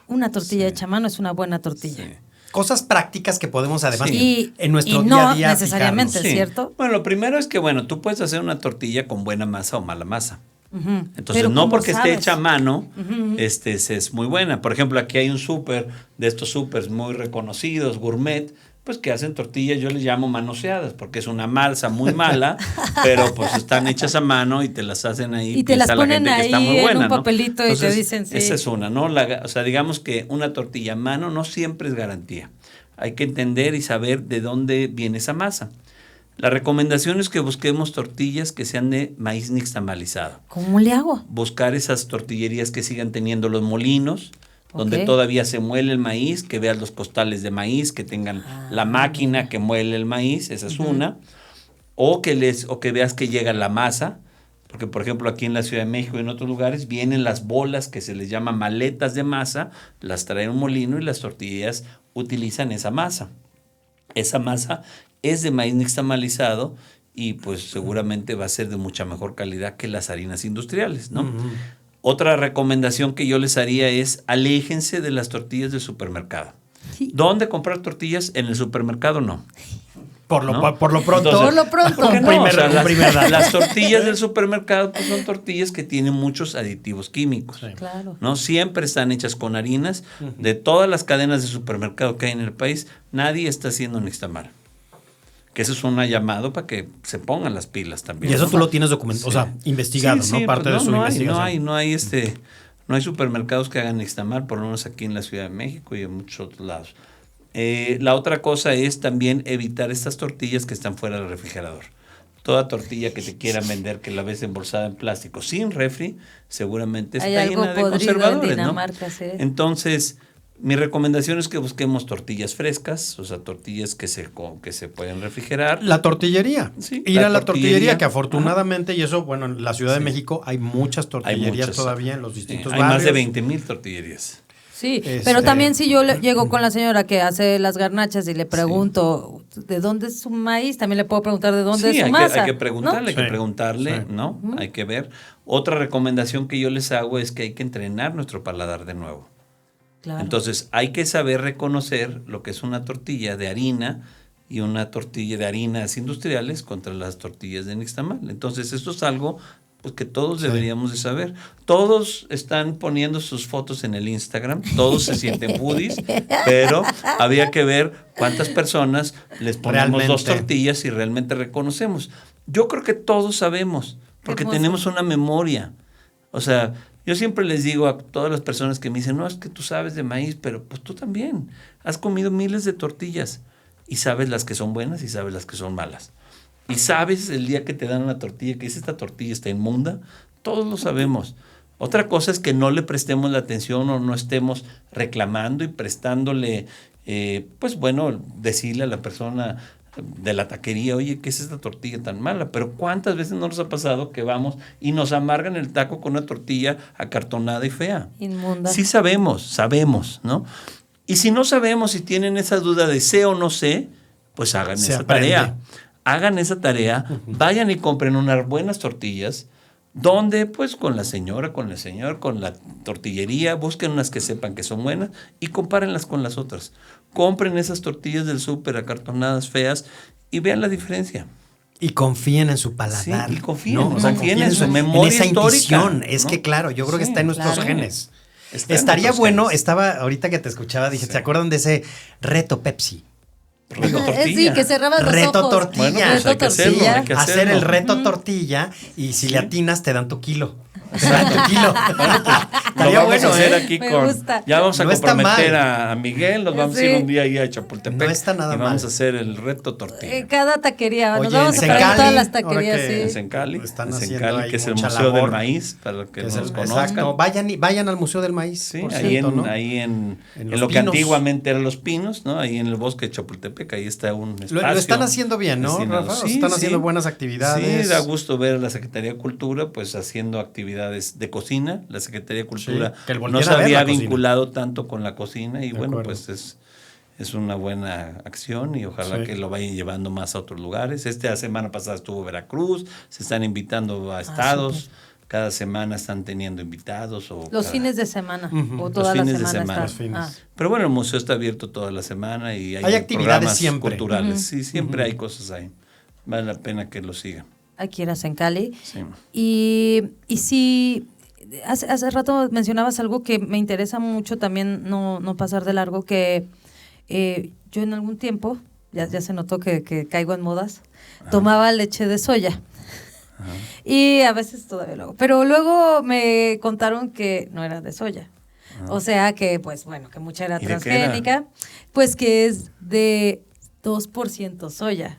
una tortilla hecha a mano es una buena tortilla. Sí. Cosas prácticas que podemos además en nuestro día a día no necesariamente, ¿cierto? Bueno, lo primero es que, tú puedes hacer una tortilla con buena masa o mala masa. Uh-huh. Entonces, pero no porque esté hecha a mano, uh-huh, es muy buena. Por ejemplo, aquí hay un súper, de estos súpers muy reconocidos, gourmet, pues que hacen tortillas, yo les llamo manoseadas, porque es una masa muy mala, pero pues están hechas a mano y te las hacen ahí. Y te las ponen ahí está muy buena, en un papelito, ¿no? Entonces, y te dicen sí. Esa es una, ¿no? O sea, digamos que una tortilla a mano no siempre es garantía. Hay que entender y saber de dónde viene esa masa. La recomendación es que busquemos tortillas que sean de maíz nixtamalizado. ¿Cómo le hago? Buscar esas tortillerías que sigan teniendo los molinos, donde todavía se muele el maíz, que veas los costales de maíz, que tengan la máquina que muele el maíz, esa es una, o que veas que llega la masa, porque por ejemplo aquí en la Ciudad de México y en otros lugares vienen las bolas que se les llama maletas de masa, las trae un molino y las tortillas utilizan esa masa. Esa masa es de maíz nixtamalizado y pues seguramente va a ser de mucha mejor calidad que las harinas industriales, ¿no? Uh-huh. Otra recomendación que yo les haría es aléjense de las tortillas del supermercado. Sí. ¿Dónde comprar tortillas? En el supermercado no. Por lo pronto. Entonces, por lo pronto. No, las tortillas del supermercado pues, son tortillas que tienen muchos aditivos químicos. Sí. Claro. ¿No? Siempre están hechas con harinas. De todas las cadenas de supermercado que hay en el país, nadie está haciendo nixtamal. Que eso es un llamado para que se pongan las pilas también. Y eso tú lo tienes documentado, o sea, investigado, ¿no? Parte de su investigación. No hay supermercados que hagan nixtamal, por lo menos aquí en la Ciudad de México y en muchos otros lados. La otra cosa es también evitar estas tortillas que están fuera del refrigerador. Toda tortilla que te quieran vender, que la ves embolsada en plástico sin refri, seguramente está llena de conservadores, ¿no? Sí. Entonces, mi recomendación es que busquemos tortillas frescas, o sea, tortillas que se pueden refrigerar. La tortillería. Sí, ir a la tortillería, que afortunadamente, y eso, bueno, en la Ciudad de México hay muchas tortillerías hay muchas, todavía en los distintos hay barrios. Más de 20,000 tortillerías. Sí, pero también si yo llego con la señora que hace las garnachas y le pregunto ¿de dónde es su maíz? También le puedo preguntar de dónde es su masa. Hay que preguntarle, ¿no? Uh-huh. Hay que ver. Otra recomendación que yo les hago es que hay que entrenar nuestro paladar de nuevo. Claro. Entonces, hay que saber reconocer lo que es una tortilla de harina y una tortilla de harinas industriales contra las tortillas de nixtamal. Entonces, esto es algo pues, que todos deberíamos de saber. Todos están poniendo sus fotos en el Instagram, todos se sienten foodies, pero había que ver cuántas personas les ponemos dos tortillas y realmente reconocemos. Yo creo que todos sabemos, porque tenemos una memoria. O sea, yo siempre les digo a todas las personas que me dicen, no, es que tú sabes de maíz, pero pues tú también has comido miles de tortillas y sabes las que son buenas y sabes las que son malas. Y sabes el día que te dan una tortilla, que dice esta tortilla está inmunda, todos lo sabemos. Otra cosa es que no le prestemos la atención o no estemos reclamando y prestándole, decirle a la persona de la taquería, oye, ¿qué es esta tortilla tan mala? Pero ¿cuántas veces no nos ha pasado que vamos y nos amargan el taco con una tortilla acartonada y fea? Inmunda. Sí sabemos, ¿no? Y si no sabemos, si tienen esa duda de sé o no sé, pues hagan esa tarea. Hagan esa tarea, vayan y compren unas buenas tortillas, ¿Dónde? Pues con la señora, con la tortillería, busquen unas que sepan que son buenas y compárenlas con las otras. Compren esas tortillas del súper acartonadas, feas, y vean la diferencia. Y confíen en su paladar. Sí, y confíen, ¿no? O sea, confíen en su memoria en esa histórica, intuición. Es ¿no? que claro, yo creo que está en nuestros claro. genes. Está en Estaría nuestros bueno, genes. ahorita que te escuchaba, dije, ¿se acuerdan de ese reto Pepsi? Reto tortilla. Sí, que cerrabas los Reto ojos. tortilla. Bueno, pues hay que hacerlo, tortilla. hay que Hacer hacerlo. el reto tortilla y si le atinas te dan tu kilo. Te dan tu kilo. Lo Estaría vamos bueno, a hacer ¿eh? aquí Me con... gusta. Ya vamos a No está comprometer mal. a Miguel, nos vamos a ir Sí. un día ahí a Chapultepec. No está nada y vamos mal. a hacer el reto tortilla. Cada taquería. Nos Oye, vamos en a parar en Sencali, todas las ahora taquerías, que En sí. Sencali, Están en haciendo Sencali, ahí que es el mucha Museo labor. del Maíz, para los que Es nos el- conozcan. exacto. Vayan al Museo del Maíz. Sí, por ahí, cierto, ¿no? en Los lo que Pinos. antiguamente eran Los Pinos, ¿no? Ahí en el bosque de Chapultepec, ahí está un espacio. Lo están haciendo bien, ¿no, destinado. Rafa? Están haciendo buenas actividades. Sí, da gusto ver a la Secretaría de Cultura pues haciendo actividades de cocina. La Secretaría de Cultura Sí, que no volviera se a ver había la cocina. vinculado tanto con la cocina y De bueno, acuerdo. pues es una buena acción y ojalá Sí. que lo vayan llevando más a otros lugares. La semana pasada estuvo Veracruz, se están invitando a estados. Cada semana están teniendo invitados. Los fines de semana. Ujú. O toda Los la fines de semana. semana. está. Los fines. Pero bueno, el museo está abierto toda la semana y Hay actividades programas siempre. culturales. Sí, siempre hay cosas ahí. Vale la pena que lo sigan. Hay que ir a Sencali. Sí. Y si hace rato mencionabas algo que me interesa mucho también no pasar de largo, que yo en algún tiempo, ya se notó que caigo en modas, tomaba leche de soya. Ajá. Y a veces todavía lo hago. Pero luego me contaron que no era de soya. O sea que, pues bueno, que mucha era ¿Y de qué transgénica. Pues que es de 2% soya.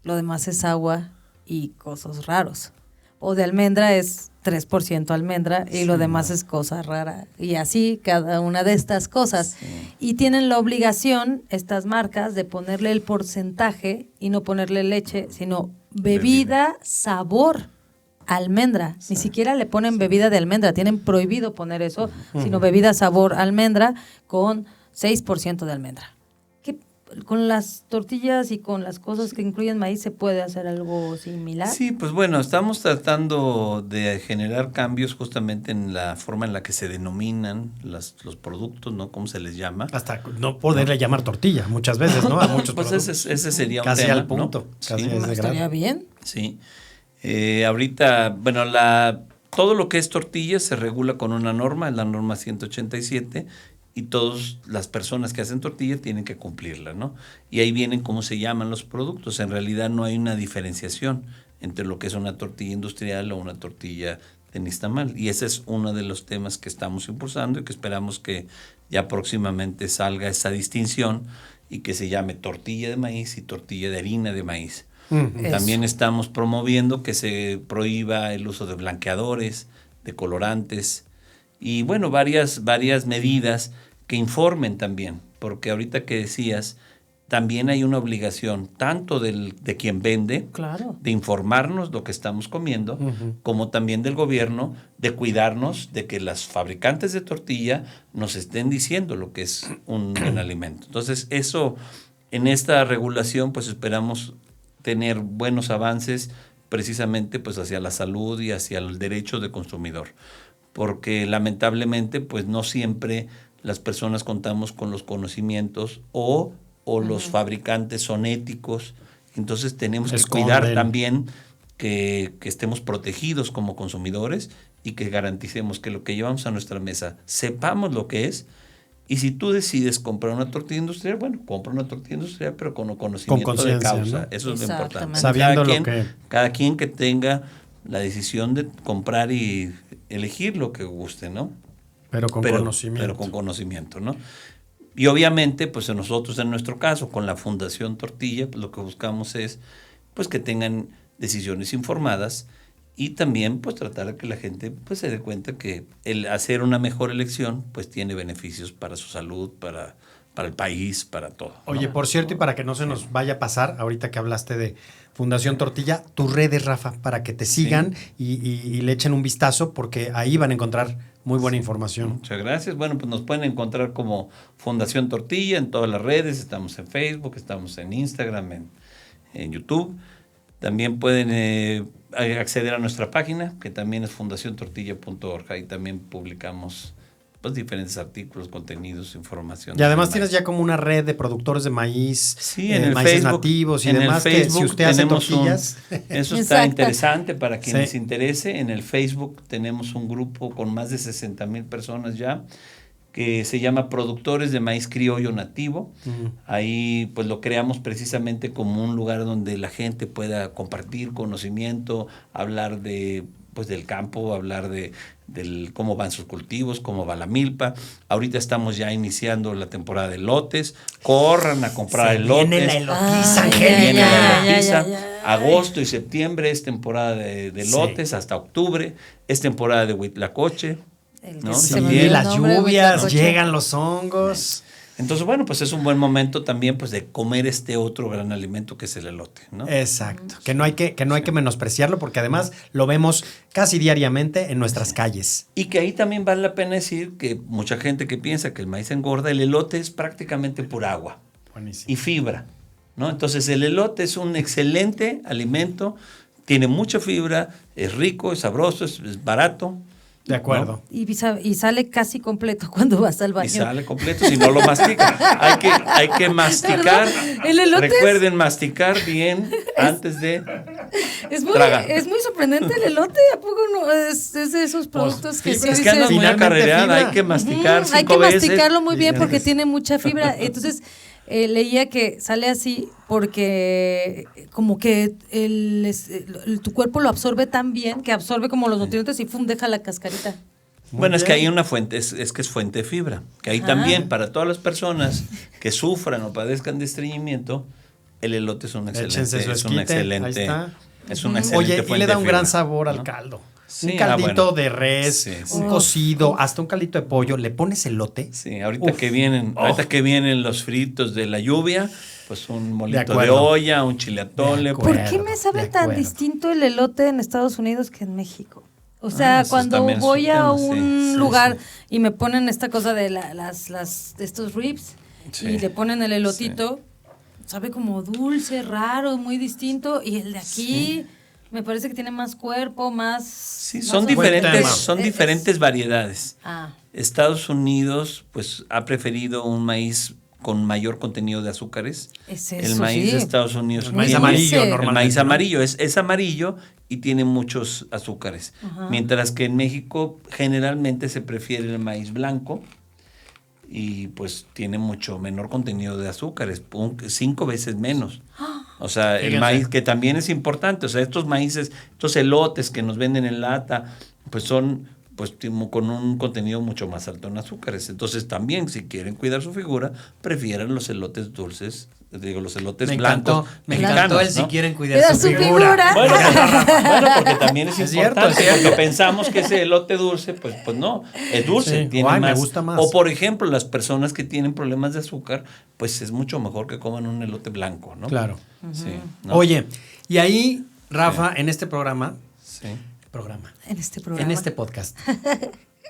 Lo demás es agua y cosas raros. O de almendra es 3% almendra y lo demás es cosa rara. Y así cada una de estas cosas. Sí. Y tienen la obligación, estas marcas, de ponerle el porcentaje y no ponerle leche, sino bebida sabor almendra. Ni siquiera le ponen bebida de almendra. Tienen prohibido poner eso, sino bebida sabor almendra con 6% de almendra. ¿Qué, con las tortillas y con las cosas que incluyen maíz se puede hacer algo similar? Sí, pues bueno, estamos tratando de generar cambios justamente en la forma en la que se denominan los productos, ¿no? ¿Cómo se les llama? Hasta no poderle llamar tortilla muchas veces, ¿no? A muchos Pues productos. ese sería un Casi tema, al punto, ¿no? casi Sí. es de ¿Estaría grado. bien? Sí. Ahorita, bueno, todo lo que es tortilla se regula con una norma, es la norma 187, y todas las personas que hacen tortilla tienen que cumplirla, ¿no? Y ahí vienen cómo se llaman los productos. En realidad no hay una diferenciación entre lo que es una tortilla industrial o una tortilla de nixtamal. Y ese es uno de los temas que estamos impulsando y que esperamos que ya próximamente salga esa distinción y que se llame tortilla de maíz y tortilla de harina de maíz. Eso. También estamos promoviendo que se prohíba el uso de blanqueadores, de colorantes y bueno, varias medidas que informen también, porque ahorita que decías, también hay una obligación tanto de quien vende, Claro. de informarnos lo que estamos comiendo, como también del gobierno de cuidarnos de que las fabricantes de tortilla nos estén diciendo lo que es un buen alimento. Entonces, eso en esta regulación, pues esperamos tener buenos avances precisamente pues hacia la salud y hacia el derecho del consumidor, porque lamentablemente pues no siempre las personas contamos con los conocimientos o los fabricantes son éticos, entonces tenemos que Esconden. cuidar también que estemos protegidos como consumidores y que garanticemos que lo que llevamos a nuestra mesa sepamos lo que es. Y si tú decides comprar una tortilla industrial, bueno, compra una tortilla industrial, pero con conocimiento de conciencia, causa. ¿no? Eso es lo importante. Exactamente. Sabiendo lo que... Cada quien que tenga la decisión de comprar y elegir lo que guste, ¿no? Pero con conocimiento. Pero con conocimiento, ¿no? Y obviamente, pues nosotros en nuestro caso, con la Fundación Tortilla, pues lo que buscamos es pues que tengan decisiones informadas y también pues tratar de que la gente pues se dé cuenta que el hacer una mejor elección pues tiene beneficios para su salud, para el país, para todo, ¿no? Oye, por cierto, y para que no se nos vaya a pasar, ahorita que hablaste de Fundación Tortilla, tus redes, Rafa, para que te sigan y le echen un vistazo, porque ahí van a encontrar muy buena información. Muchas gracias. Bueno, pues nos pueden encontrar como Fundación Tortilla en todas las redes. Estamos en Facebook, estamos en Instagram, en YouTube. También pueden acceder a nuestra página, que también es fundaciontortilla.org. Ahí también publicamos pues diferentes artículos, contenidos, información. Y además tienes ya como una red de productores de maíz, sí, en el maíces Facebook, nativos y en demás, el Facebook que si usted hace tenemos tortillas... eso está Exacto. interesante para quien les Sí. interese. En el Facebook tenemos un grupo con más de 60,000 personas ya, que se llama Productores de Maíz Criollo Nativo. Ahí pues lo creamos precisamente como un lugar donde la gente pueda compartir conocimiento, hablar de pues del campo, hablar de cómo van sus cultivos, cómo va la milpa. Ahorita estamos ya iniciando la temporada de elotes. Corran a comprar elotes. Viene la elotiza, Ay, Angélica. Viene la elotiza. ya. Agosto y septiembre es temporada de elotes, Sí. hasta octubre es temporada de huitlacoche. ¿No? Sí, Se me olvidó el las nombre, lluvias, huitlacoche. llegan los hongos. Entonces, bueno, pues es un buen momento también pues de comer este otro gran alimento que es el elote, ¿no? Exacto, que no hay que menospreciarlo porque además lo vemos casi diariamente en nuestras calles. Y que ahí también vale la pena decir que mucha gente que piensa que el maíz engorda, el elote es prácticamente pura agua Buenísimo. y fibra, ¿no? Entonces el elote es un excelente alimento, tiene mucha fibra, es rico, es sabroso, es barato. De acuerdo. Y sale casi completo cuando vas al baño. Y sale completo si no lo mastica. Hay que masticar. ¿Verdad? El elote Recuerden masticar bien antes de tragar. Es muy sorprendente el elote. ¿A poco no? Es de esos productos que sí fibra, Es que andas dices, muy Finalmente acarreada, fibra. hay que masticar hay que 5 veces. masticarlo muy bien Y porque antes- tiene mucha fibra. Entonces, leía que sale así porque como que tu cuerpo lo absorbe tan bien que absorbe como los nutrientes y ¡fum! Deja la cascarita. Bueno, es que bien. hay una fuente, es que es fuente de fibra. Que ahí Ah. también, para todas las personas que sufran o padezcan de estreñimiento, el elote es un Échense excelente, su es una esquite, ahí excelente, está. es una excelente Oye, y fuente le da de un gran fibra, sabor al ¿no? caldo. Sí, Un caldito bueno. de res, Sí, sí. un cocido, hasta un caldito de pollo, le pones elote. Sí, ahorita Uf. ahorita que vienen los fritos de la lluvia, pues un molito de acuerdo. olla, un chile atole. De ¿Por acuerdo. qué me sabe de tan acuerdo. distinto el elote en Estados Unidos que en México? O sea, eso cuando también es voy un a tema, un sí, lugar sí. y me ponen esta cosa de de estos ribs Sí. y le ponen el elotito, sabe como dulce, raro, muy distinto. Y el de aquí me parece que tiene más cuerpo, más... Sí, más son Buen tema. diferentes variedades. Ah, Estados Unidos, pues, ha preferido un maíz con mayor contenido de azúcares. es El eso, maíz sí. de Estados Unidos El maíz tiene- amarillo El normalmente. El maíz ¿no? amarillo es amarillo y tiene muchos azúcares. Mientras que en México generalmente se prefiere el maíz blanco y pues tiene mucho menor contenido de azúcares, 5 veces menos. O sea, el Fíjense. maíz que también es importante, o sea, estos maíces, estos elotes que nos venden en lata, pues son pues con un contenido mucho más alto en azúcares. Entonces también si quieren cuidar su figura, prefieran los elotes dulces, digo los elotes Me blancos. encantó, me mexicanos, encantó el si ¿no? quieren cuidar Cuidar su su figura. figura. Bueno, porque también es Es cierto, importante, es cierto. porque pensamos que ese elote dulce, pues no, es dulce, Sí, tiene ay, me más. gusta más. O por ejemplo, las personas que tienen problemas de azúcar, pues es mucho mejor que coman un elote blanco, ¿no? Claro. Sí, ¿no? Oye, y ahí, Rafa, en este programa, Sí. En este programa. en este podcast,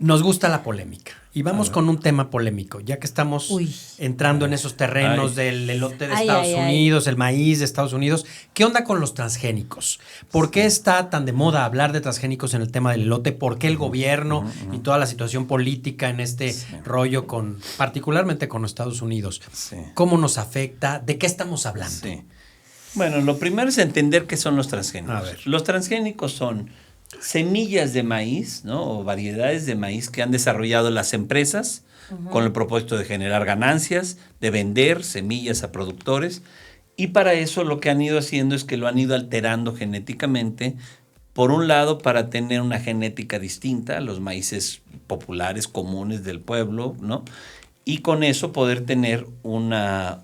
nos gusta la polémica. Y vamos con un tema polémico, ya que estamos Uy. entrando en esos terrenos Ay. del elote de Ay, Estados ay, ay. Unidos, el maíz de Estados Unidos. ¿Qué onda con los transgénicos? ¿Por qué está tan de moda hablar de transgénicos en el tema del elote? ¿Por qué el gobierno y toda la situación política en este rollo particularmente con Estados Unidos? Sí. ¿Cómo nos afecta? ¿De qué estamos hablando? Sí. Bueno, lo primero es entender qué son los A transgénicos. ver. Los transgénicos son semillas de maíz, ¿no? O variedades de maíz que han desarrollado las empresas con el propósito de generar ganancias, de vender semillas a productores. Y para eso lo que han ido haciendo es que lo han ido alterando genéticamente. Por un lado, para tener una genética distinta a los maíces populares, comunes del pueblo, ¿no? Y con eso poder tener una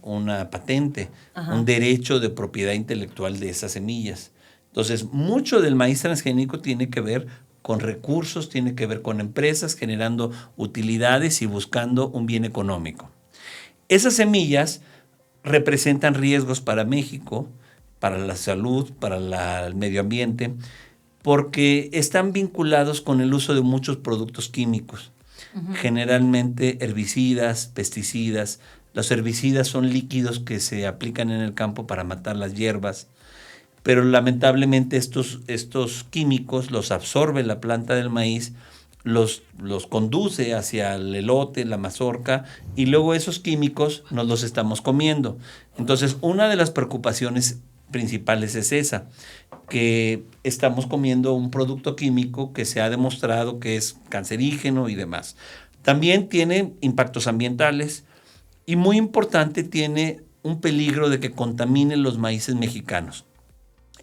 patente, un derecho de propiedad intelectual de esas semillas. Entonces, mucho del maíz transgénico tiene que ver con recursos, tiene que ver con empresas generando utilidades y buscando un bien económico. Esas semillas representan riesgos para México, para la salud, para el medio ambiente, porque están vinculados con el uso de muchos productos químicos, generalmente herbicidas, pesticidas. Los herbicidas son líquidos que se aplican en el campo para matar las hierbas, pero lamentablemente estos químicos los absorbe la planta del maíz, los conduce hacia el elote, la mazorca, y luego esos químicos nos los estamos comiendo. Entonces, una de las preocupaciones principales es esa, que estamos comiendo un producto químico que se ha demostrado que es cancerígeno y demás. También tiene impactos ambientales y muy importante, tiene un peligro de que contamine los maíces mexicanos.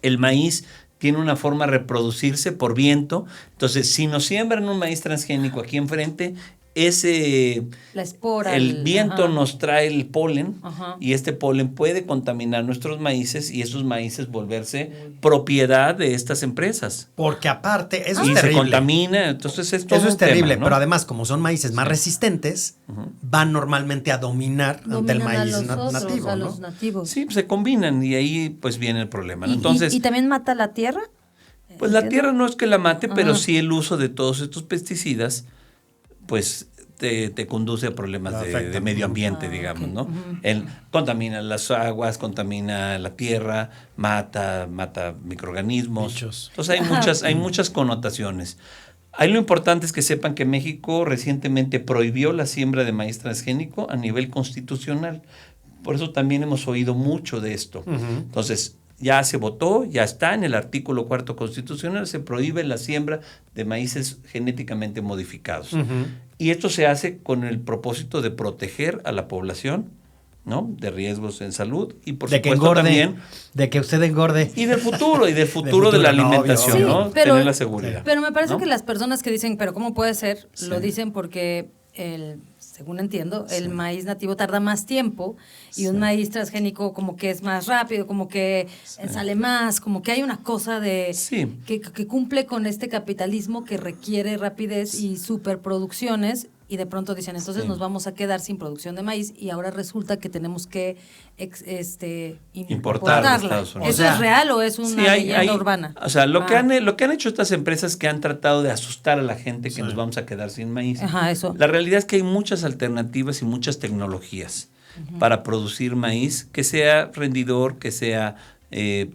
El maíz tiene una forma de reproducirse por viento, entonces si nos siembran un maíz transgénico aquí enfrente, la espora, el viento ajá. nos trae el polen, Ajá. y este polen puede contaminar nuestros maíces y esos maíces volverse propiedad de estas empresas. Porque aparte, eso y es se terrible. contamina, entonces es todo Eso es un tema, terrible, ¿no? pero además, como son maíces más resistentes, van normalmente a dominar ante el Dominan maíz a los otros, nativo, a ¿no? los nativos. Sí, se combinan y ahí pues viene el problema, ¿no? ¿Y, Entonces, y también mata la tierra? pues la ¿Entiendo? tierra no es que la mate, pero Ajá. sí el uso de todos estos pesticidas, pues te conduce a problemas Lo de afecta. medio ambiente, digamos, ok. ¿no? Contamina las aguas, contamina la tierra, mata microorganismos. Bichos. Entonces hay muchas connotaciones. Ahí lo importante es que sepan que México recientemente prohibió la siembra de maíz transgénico a nivel constitucional. Por eso también hemos oído mucho de esto. Entonces, ya se votó, ya está en el artículo 4 constitucional, se prohíbe la siembra de maíces genéticamente modificados. Y esto se hace con el propósito de proteger a la población, ¿no? De riesgos en salud y por de que supuesto engorde, también. de que usted engorde. Y del futuro de la no, alimentación, obvio. ¿no? Sí, pero- Tener la seguridad. Pero me parece ¿no? que las personas que dicen, pero ¿cómo puede ser? Sí. Lo dicen porque según entiendo, el maíz nativo tarda más tiempo y un maíz transgénico como que es más rápido, como que sale más, como que hay una cosa de Sí. que cumple con este capitalismo que requiere rapidez y superproducciones, y de pronto dicen, entonces Sí. nos vamos a quedar sin producción de maíz y ahora resulta que tenemos que Importar de importarla. Estados Unidos. ¿Eso O sea, es real o es una Sí, hay- leyenda hay- urbana? O sea, lo que Ah. han hecho estas empresas que han tratado de asustar a la gente que nos vamos a quedar sin maíz. Ajá, eso. La realidad es que hay muchas alternativas y muchas tecnologías para producir maíz que sea rendidor, que sea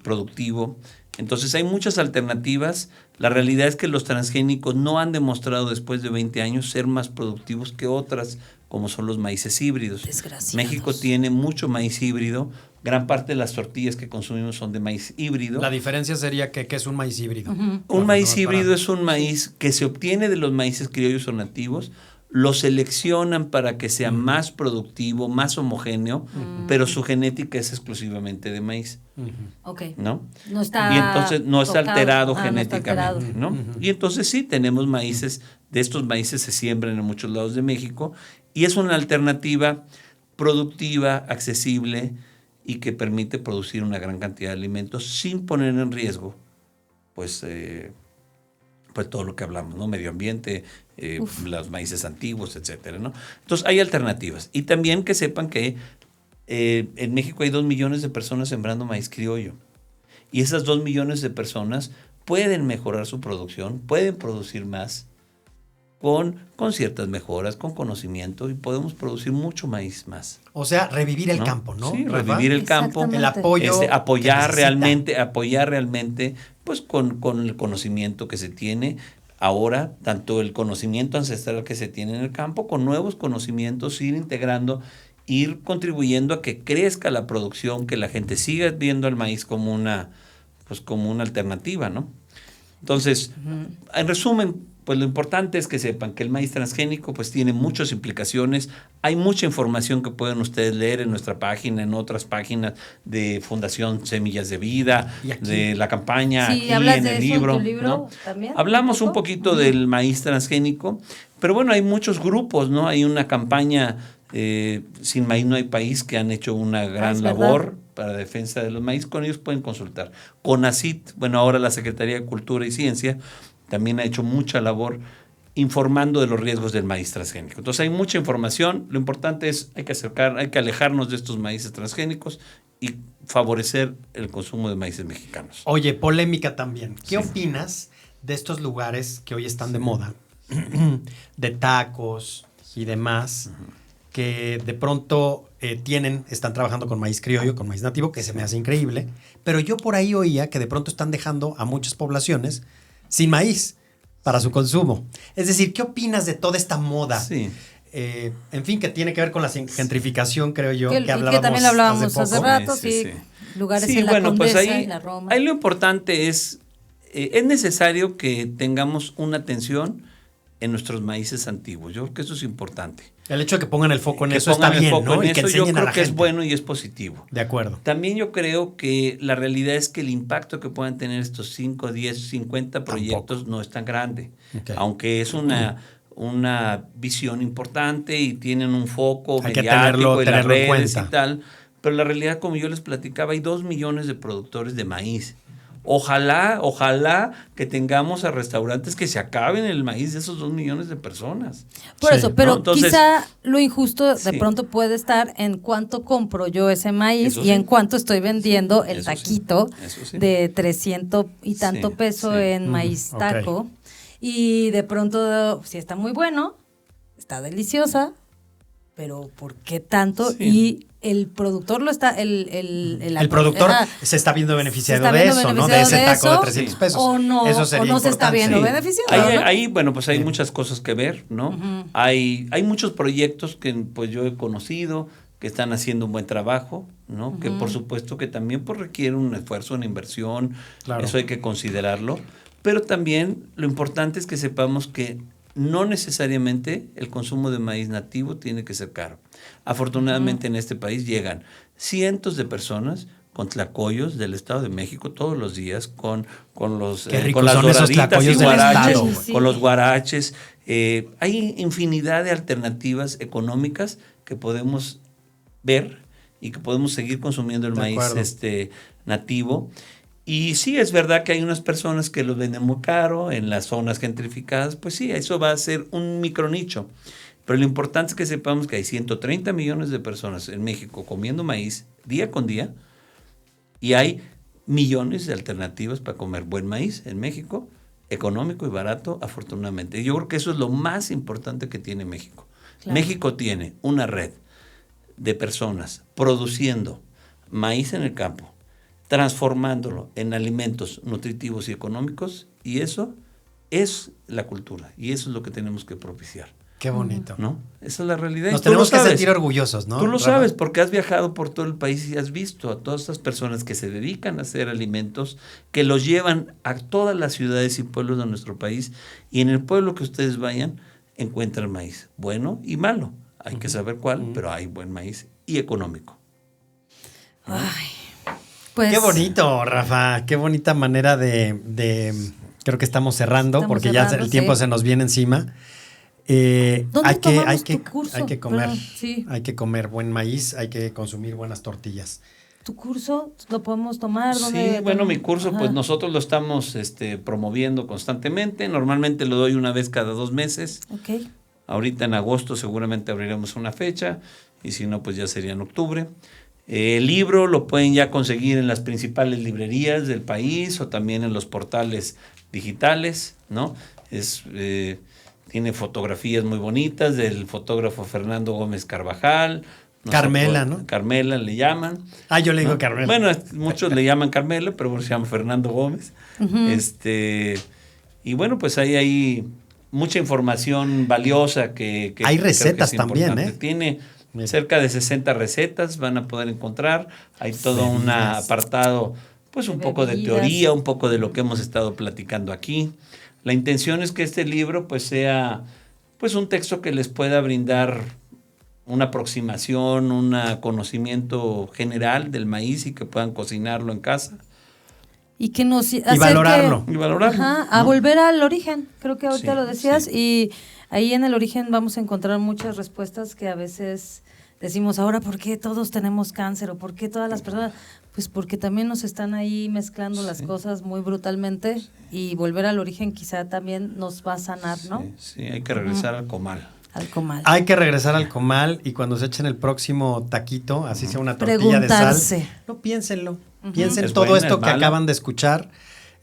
productivo. Entonces hay muchas alternativas. La realidad es que los transgénicos no han demostrado después de 20 años ser más productivos que otras, como son los maíces híbridos. Desgraciados. México tiene mucho maíz híbrido. Gran parte de las tortillas que consumimos son de maíz híbrido. La diferencia sería que es un maíz híbrido. Un maíz híbrido es un maíz que se obtiene de los maíces criollos o nativos, lo seleccionan para que sea más productivo, más homogéneo, pero su genética es exclusivamente de maíz, Ok. ¿no? No está Y entonces no está tocado. alterado Ah, no está genéticamente, alterado. ¿no? Y entonces sí, tenemos maíces, de estos maíces se siembran en muchos lados de México, y es una alternativa productiva, accesible, y que permite producir una gran cantidad de alimentos sin poner en riesgo, pues todo lo que hablamos, ¿no? Medio ambiente, los maíces antiguos, etcétera, ¿no? Entonces hay alternativas. Y también que sepan que en México hay 2 millones de personas sembrando maíz criollo. Y esas 2 millones de personas pueden mejorar su producción, pueden producir más con ciertas mejoras, con conocimiento, y podemos producir mucho maíz más. O sea, revivir el ¿no? campo, ¿no? Sí, Rafa? revivir el campo. Exactamente. El apoyo. que apoyar necesita. realmente, pues con el conocimiento que se tiene ahora, tanto el conocimiento ancestral que se tiene en el campo, con nuevos conocimientos, ir integrando, ir contribuyendo a que crezca la producción, que la gente siga viendo al maíz como una alternativa, ¿no? Entonces, en resumen, pues lo importante es que sepan que el maíz transgénico pues tiene muchas implicaciones. Hay mucha información que pueden ustedes leer en nuestra página, en otras páginas de Fundación Semillas de Vida, Y aquí. de la campaña, Sí, aquí ¿hablas en de el eso en libro. tu libro ¿no? también? Hablamos un ¿Un poco? poquito del maíz transgénico, pero bueno, hay muchos grupos, ¿no? Hay una campaña, Sin Maíz No Hay País, que han hecho una gran es labor verdad. para defensa de los maíz. Con ellos pueden consultar. CONACYT, bueno, ahora la Secretaría de Cultura y Ciencia, también ha hecho mucha labor informando de los riesgos del maíz transgénico. Entonces hay mucha información. Lo importante es hay que alejarnos de estos maíces transgénicos y favorecer el consumo de maíces mexicanos. Oye, polémica también. ¿Qué Sí. opinas de estos lugares que hoy están de moda? De tacos y demás, que de pronto están trabajando con maíz criollo, con maíz nativo, que se me hace increíble, pero yo por ahí oía que de pronto están dejando a muchas poblaciones sin maíz para su consumo. Es decir, ¿qué opinas de toda esta moda? Sí. En fin, que tiene que ver con la gentrificación, creo yo, que también lo hablábamos hace rato, Sí. Lugares en la Condesa, en la Roma. Ahí lo importante es necesario que tengamos una atención en nuestros maíces antiguos. Yo creo que eso es importante. El hecho de que pongan el foco en eso está bien, ¿no? Y que yo creo que es bueno y es positivo. De acuerdo. También yo creo que la realidad es que el impacto que puedan tener estos 5, 10, 50 proyectos no es tan grande. Okay. Aunque es una visión importante y tienen un foco mediático y las redes y tal. Pero la realidad, como yo les platicaba, hay 2 millones de productores de maíz. Ojalá que tengamos a restaurantes que se acaben el maíz de esos 2 millones de personas. Por eso, pero ¿no? Entonces, quizá lo injusto de pronto puede estar en cuánto compro yo ese maíz y en cuánto estoy vendiendo el taquito de 300 y tanto peso en maíz taco. Okay. Y de pronto, si está muy bueno, está deliciosa, pero ¿por qué tanto? Y el productor lo está... El productor se está viendo beneficiado de eso, ¿no? De ese taco de 300 pesos. O no, eso sería o no se está viendo beneficiado. Ahí, bueno, pues hay muchas cosas que ver, ¿no? Hay muchos proyectos que pues yo he conocido que están haciendo un buen trabajo, ¿no? Que por supuesto que también pues requiere un esfuerzo, una inversión. Claro. Eso hay que considerarlo. Pero también lo importante es que sepamos que no necesariamente el consumo de maíz nativo tiene que ser caro. Afortunadamente en este país llegan cientos de personas con tlacoyos del Estado de México todos los días, con las doraditas y guaraches, con los guaraches. Hay infinidad de alternativas económicas que podemos ver y que podemos seguir consumiendo el maíz nativo. Y sí, es verdad que hay unas personas que los venden muy caro en las zonas gentrificadas, pues sí, eso va a ser un micronicho. Pero lo importante es que sepamos que hay 130 millones de personas en México comiendo maíz día con día y hay millones de alternativas para comer buen maíz en México, económico y barato, afortunadamente. Yo creo que eso es lo más importante que tiene México. Claro. México tiene una red de personas produciendo maíz en el campo, transformándolo en alimentos nutritivos y económicos, y eso es la cultura, y eso es lo que tenemos que propiciar. Qué bonito. ¿No? Esa es la realidad. Nos tenemos que sentir orgullosos, ¿no? Tú lo sabes porque has viajado por todo el país y has visto a todas estas personas que se dedican a hacer alimentos, que los llevan a todas las ciudades y pueblos de nuestro país, y en el pueblo que ustedes vayan encuentran maíz, bueno y malo. Hay que saber cuál, pero hay buen maíz y económico. Ay. Pues, qué bonito, Rafa, qué bonita manera de creo que estamos cerrando porque ya el tiempo se nos viene encima. Hay que comer, hay que comer buen maíz, hay que consumir buenas tortillas. ¿Tu curso lo podemos tomar? Sí, bueno, mi curso, pues nosotros lo estamos promoviendo constantemente. Normalmente lo doy una vez cada 2 meses. Okay. Ahorita en agosto seguramente abriremos una fecha y si no, pues ya sería en octubre. El libro lo pueden ya conseguir en las principales librerías del país o también en los portales digitales, ¿no? Tiene fotografías muy bonitas del fotógrafo Fernando Gómez Carvajal. Carmela, ¿no? Carmela le llaman. Yo le digo Carmela. Bueno, muchos le llaman Carmela, pero bueno, se llama Fernando Gómez. Y bueno, pues ahí hay mucha información valiosa que hay recetas también, ¿eh? Tiene cerca de 60 recetas, van a poder encontrar. Hay todo un apartado, pues un poco de teoría, un poco de lo que hemos estado platicando aquí. La intención es que este libro pues sea pues un texto que les pueda brindar una aproximación, un conocimiento general del maíz y que puedan cocinarlo en casa. Y que nos y valorarlo. A volver al origen, creo que ahorita lo decías, y ahí en el origen vamos a encontrar muchas respuestas que a veces decimos, ahora, ¿por qué todos tenemos cáncer? ¿O por qué todas las personas? Pues porque también nos están ahí mezclando las cosas muy brutalmente y volver al origen quizá también nos va a sanar, ¿no? Sí, hay que regresar al comal. Al comal. Hay que regresar al comal y cuando se echen el próximo taquito, así sea una tortilla de sal, no piénsenlo. Piensen todo esto que acaban de escuchar.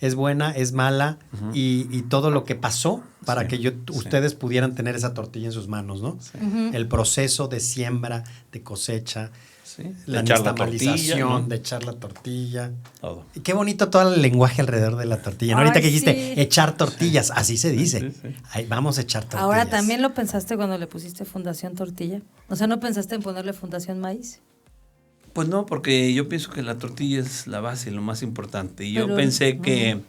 es buena, es mala, y todo lo que pasó para que ustedes pudieran tener esa tortilla en sus manos, ¿no? Sí. El proceso de siembra, de cosecha, Sí. la De echar la nixtamalización, tortilla, ¿no? de echar la tortilla. Todo. Y qué bonito todo el lenguaje alrededor de la tortilla. ¿No? Ahorita Ay, que dijiste sí. echar tortillas, así se dice. Sí, sí. Ay, vamos a echar tortillas. Ahora, ¿también lo pensaste cuando le pusiste Fundación Tortilla? O sea, ¿no pensaste en ponerle Fundación Maíz? Pues no, porque yo pienso que la tortilla es la base, lo más importante. Y yo Pero, pensé que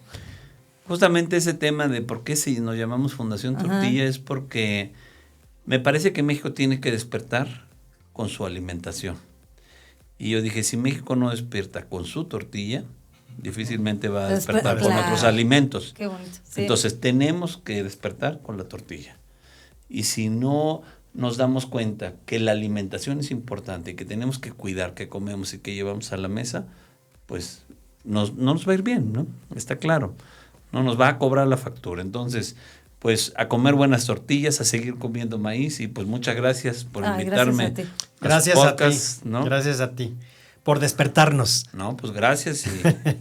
justamente ese tema de por qué si nos llamamos Fundación Tortilla es porque me parece que México tiene que despertar con su alimentación. Y yo dije, si México no despierta con su tortilla, difícilmente va a despertar con otros alimentos. Qué bonito. Sí. Entonces tenemos que despertar con la tortilla. Y si no nos damos cuenta que la alimentación es importante y que tenemos que cuidar qué comemos y qué llevamos a la mesa, pues no nos va a ir bien, ¿no? Está claro. No nos va a cobrar la factura. Entonces, pues a comer buenas tortillas, a seguir comiendo maíz y pues muchas gracias por invitarme. Gracias a ti. Gracias a ti. ¿no? Gracias a ti por despertarnos. No, pues gracias. Y,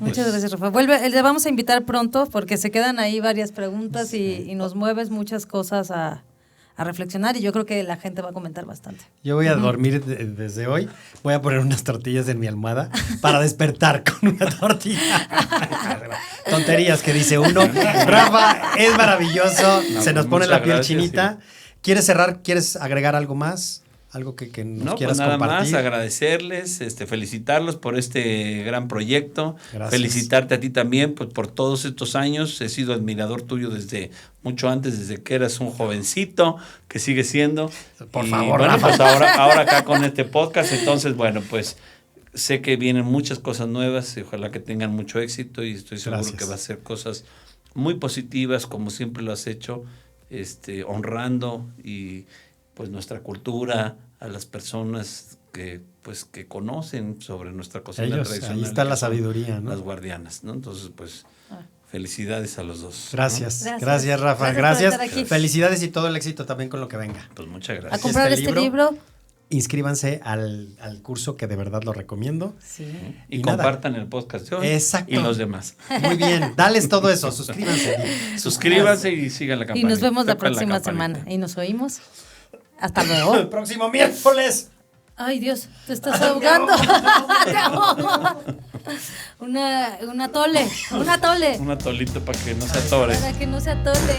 Muchas gracias, Rafa. Le vamos a invitar pronto porque se quedan ahí varias preguntas y nos mueves muchas cosas a reflexionar y yo creo que la gente va a comentar bastante. Yo voy a dormir desde hoy. Voy a poner unas tortillas en mi almohada para despertar con una tortilla. Tonterías que dice uno. Rafa, es maravilloso. No, se nos pues pone la muchas piel gracias, chinita. ¿Quieres cerrar? ¿Quieres agregar algo más? Algo que nos No, quieras pues nada compartir. más agradecerles, felicitarlos por este gran proyecto. Gracias. Felicitarte a ti también pues, por todos estos años. He sido admirador tuyo desde mucho antes, desde que eras un jovencito, que sigue siendo. Por Y, favor, bueno, Rafa. pues ahora acá con este podcast. Entonces, bueno, pues sé que vienen muchas cosas nuevas y ojalá que tengan mucho éxito y estoy seguro Gracias. que va a ser cosas muy positivas, como siempre lo has hecho, honrando y pues nuestra cultura, a las personas que conocen sobre nuestra cocina Ellos, tradicional. ahí está la que son sabiduría, ¿no? Las guardianas, ¿no? Entonces, pues, felicidades a los dos. Gracias. Gracias. Gracias, Rafa. Gracias por Gracias. estar aquí. Felicidades y todo el éxito también con lo que venga. ¿no? Pues muchas A gracias. comprar este este libro. Inscríbanse al curso que de verdad lo recomiendo. Sí. Y nada. compartan el podcast de hoy Exacto. y los demás. Muy bien. Dales todo eso. Suscríbanse. Suscríbanse y sigan la Y campaña. nos vemos la Tocan próxima campanita. semana. Y nos oímos. Hasta El luego. próximo miércoles. Ay, Dios, te estás ahogando. Te ahogo. Una tole. Un atolito para que no se atore. Para que no se atole.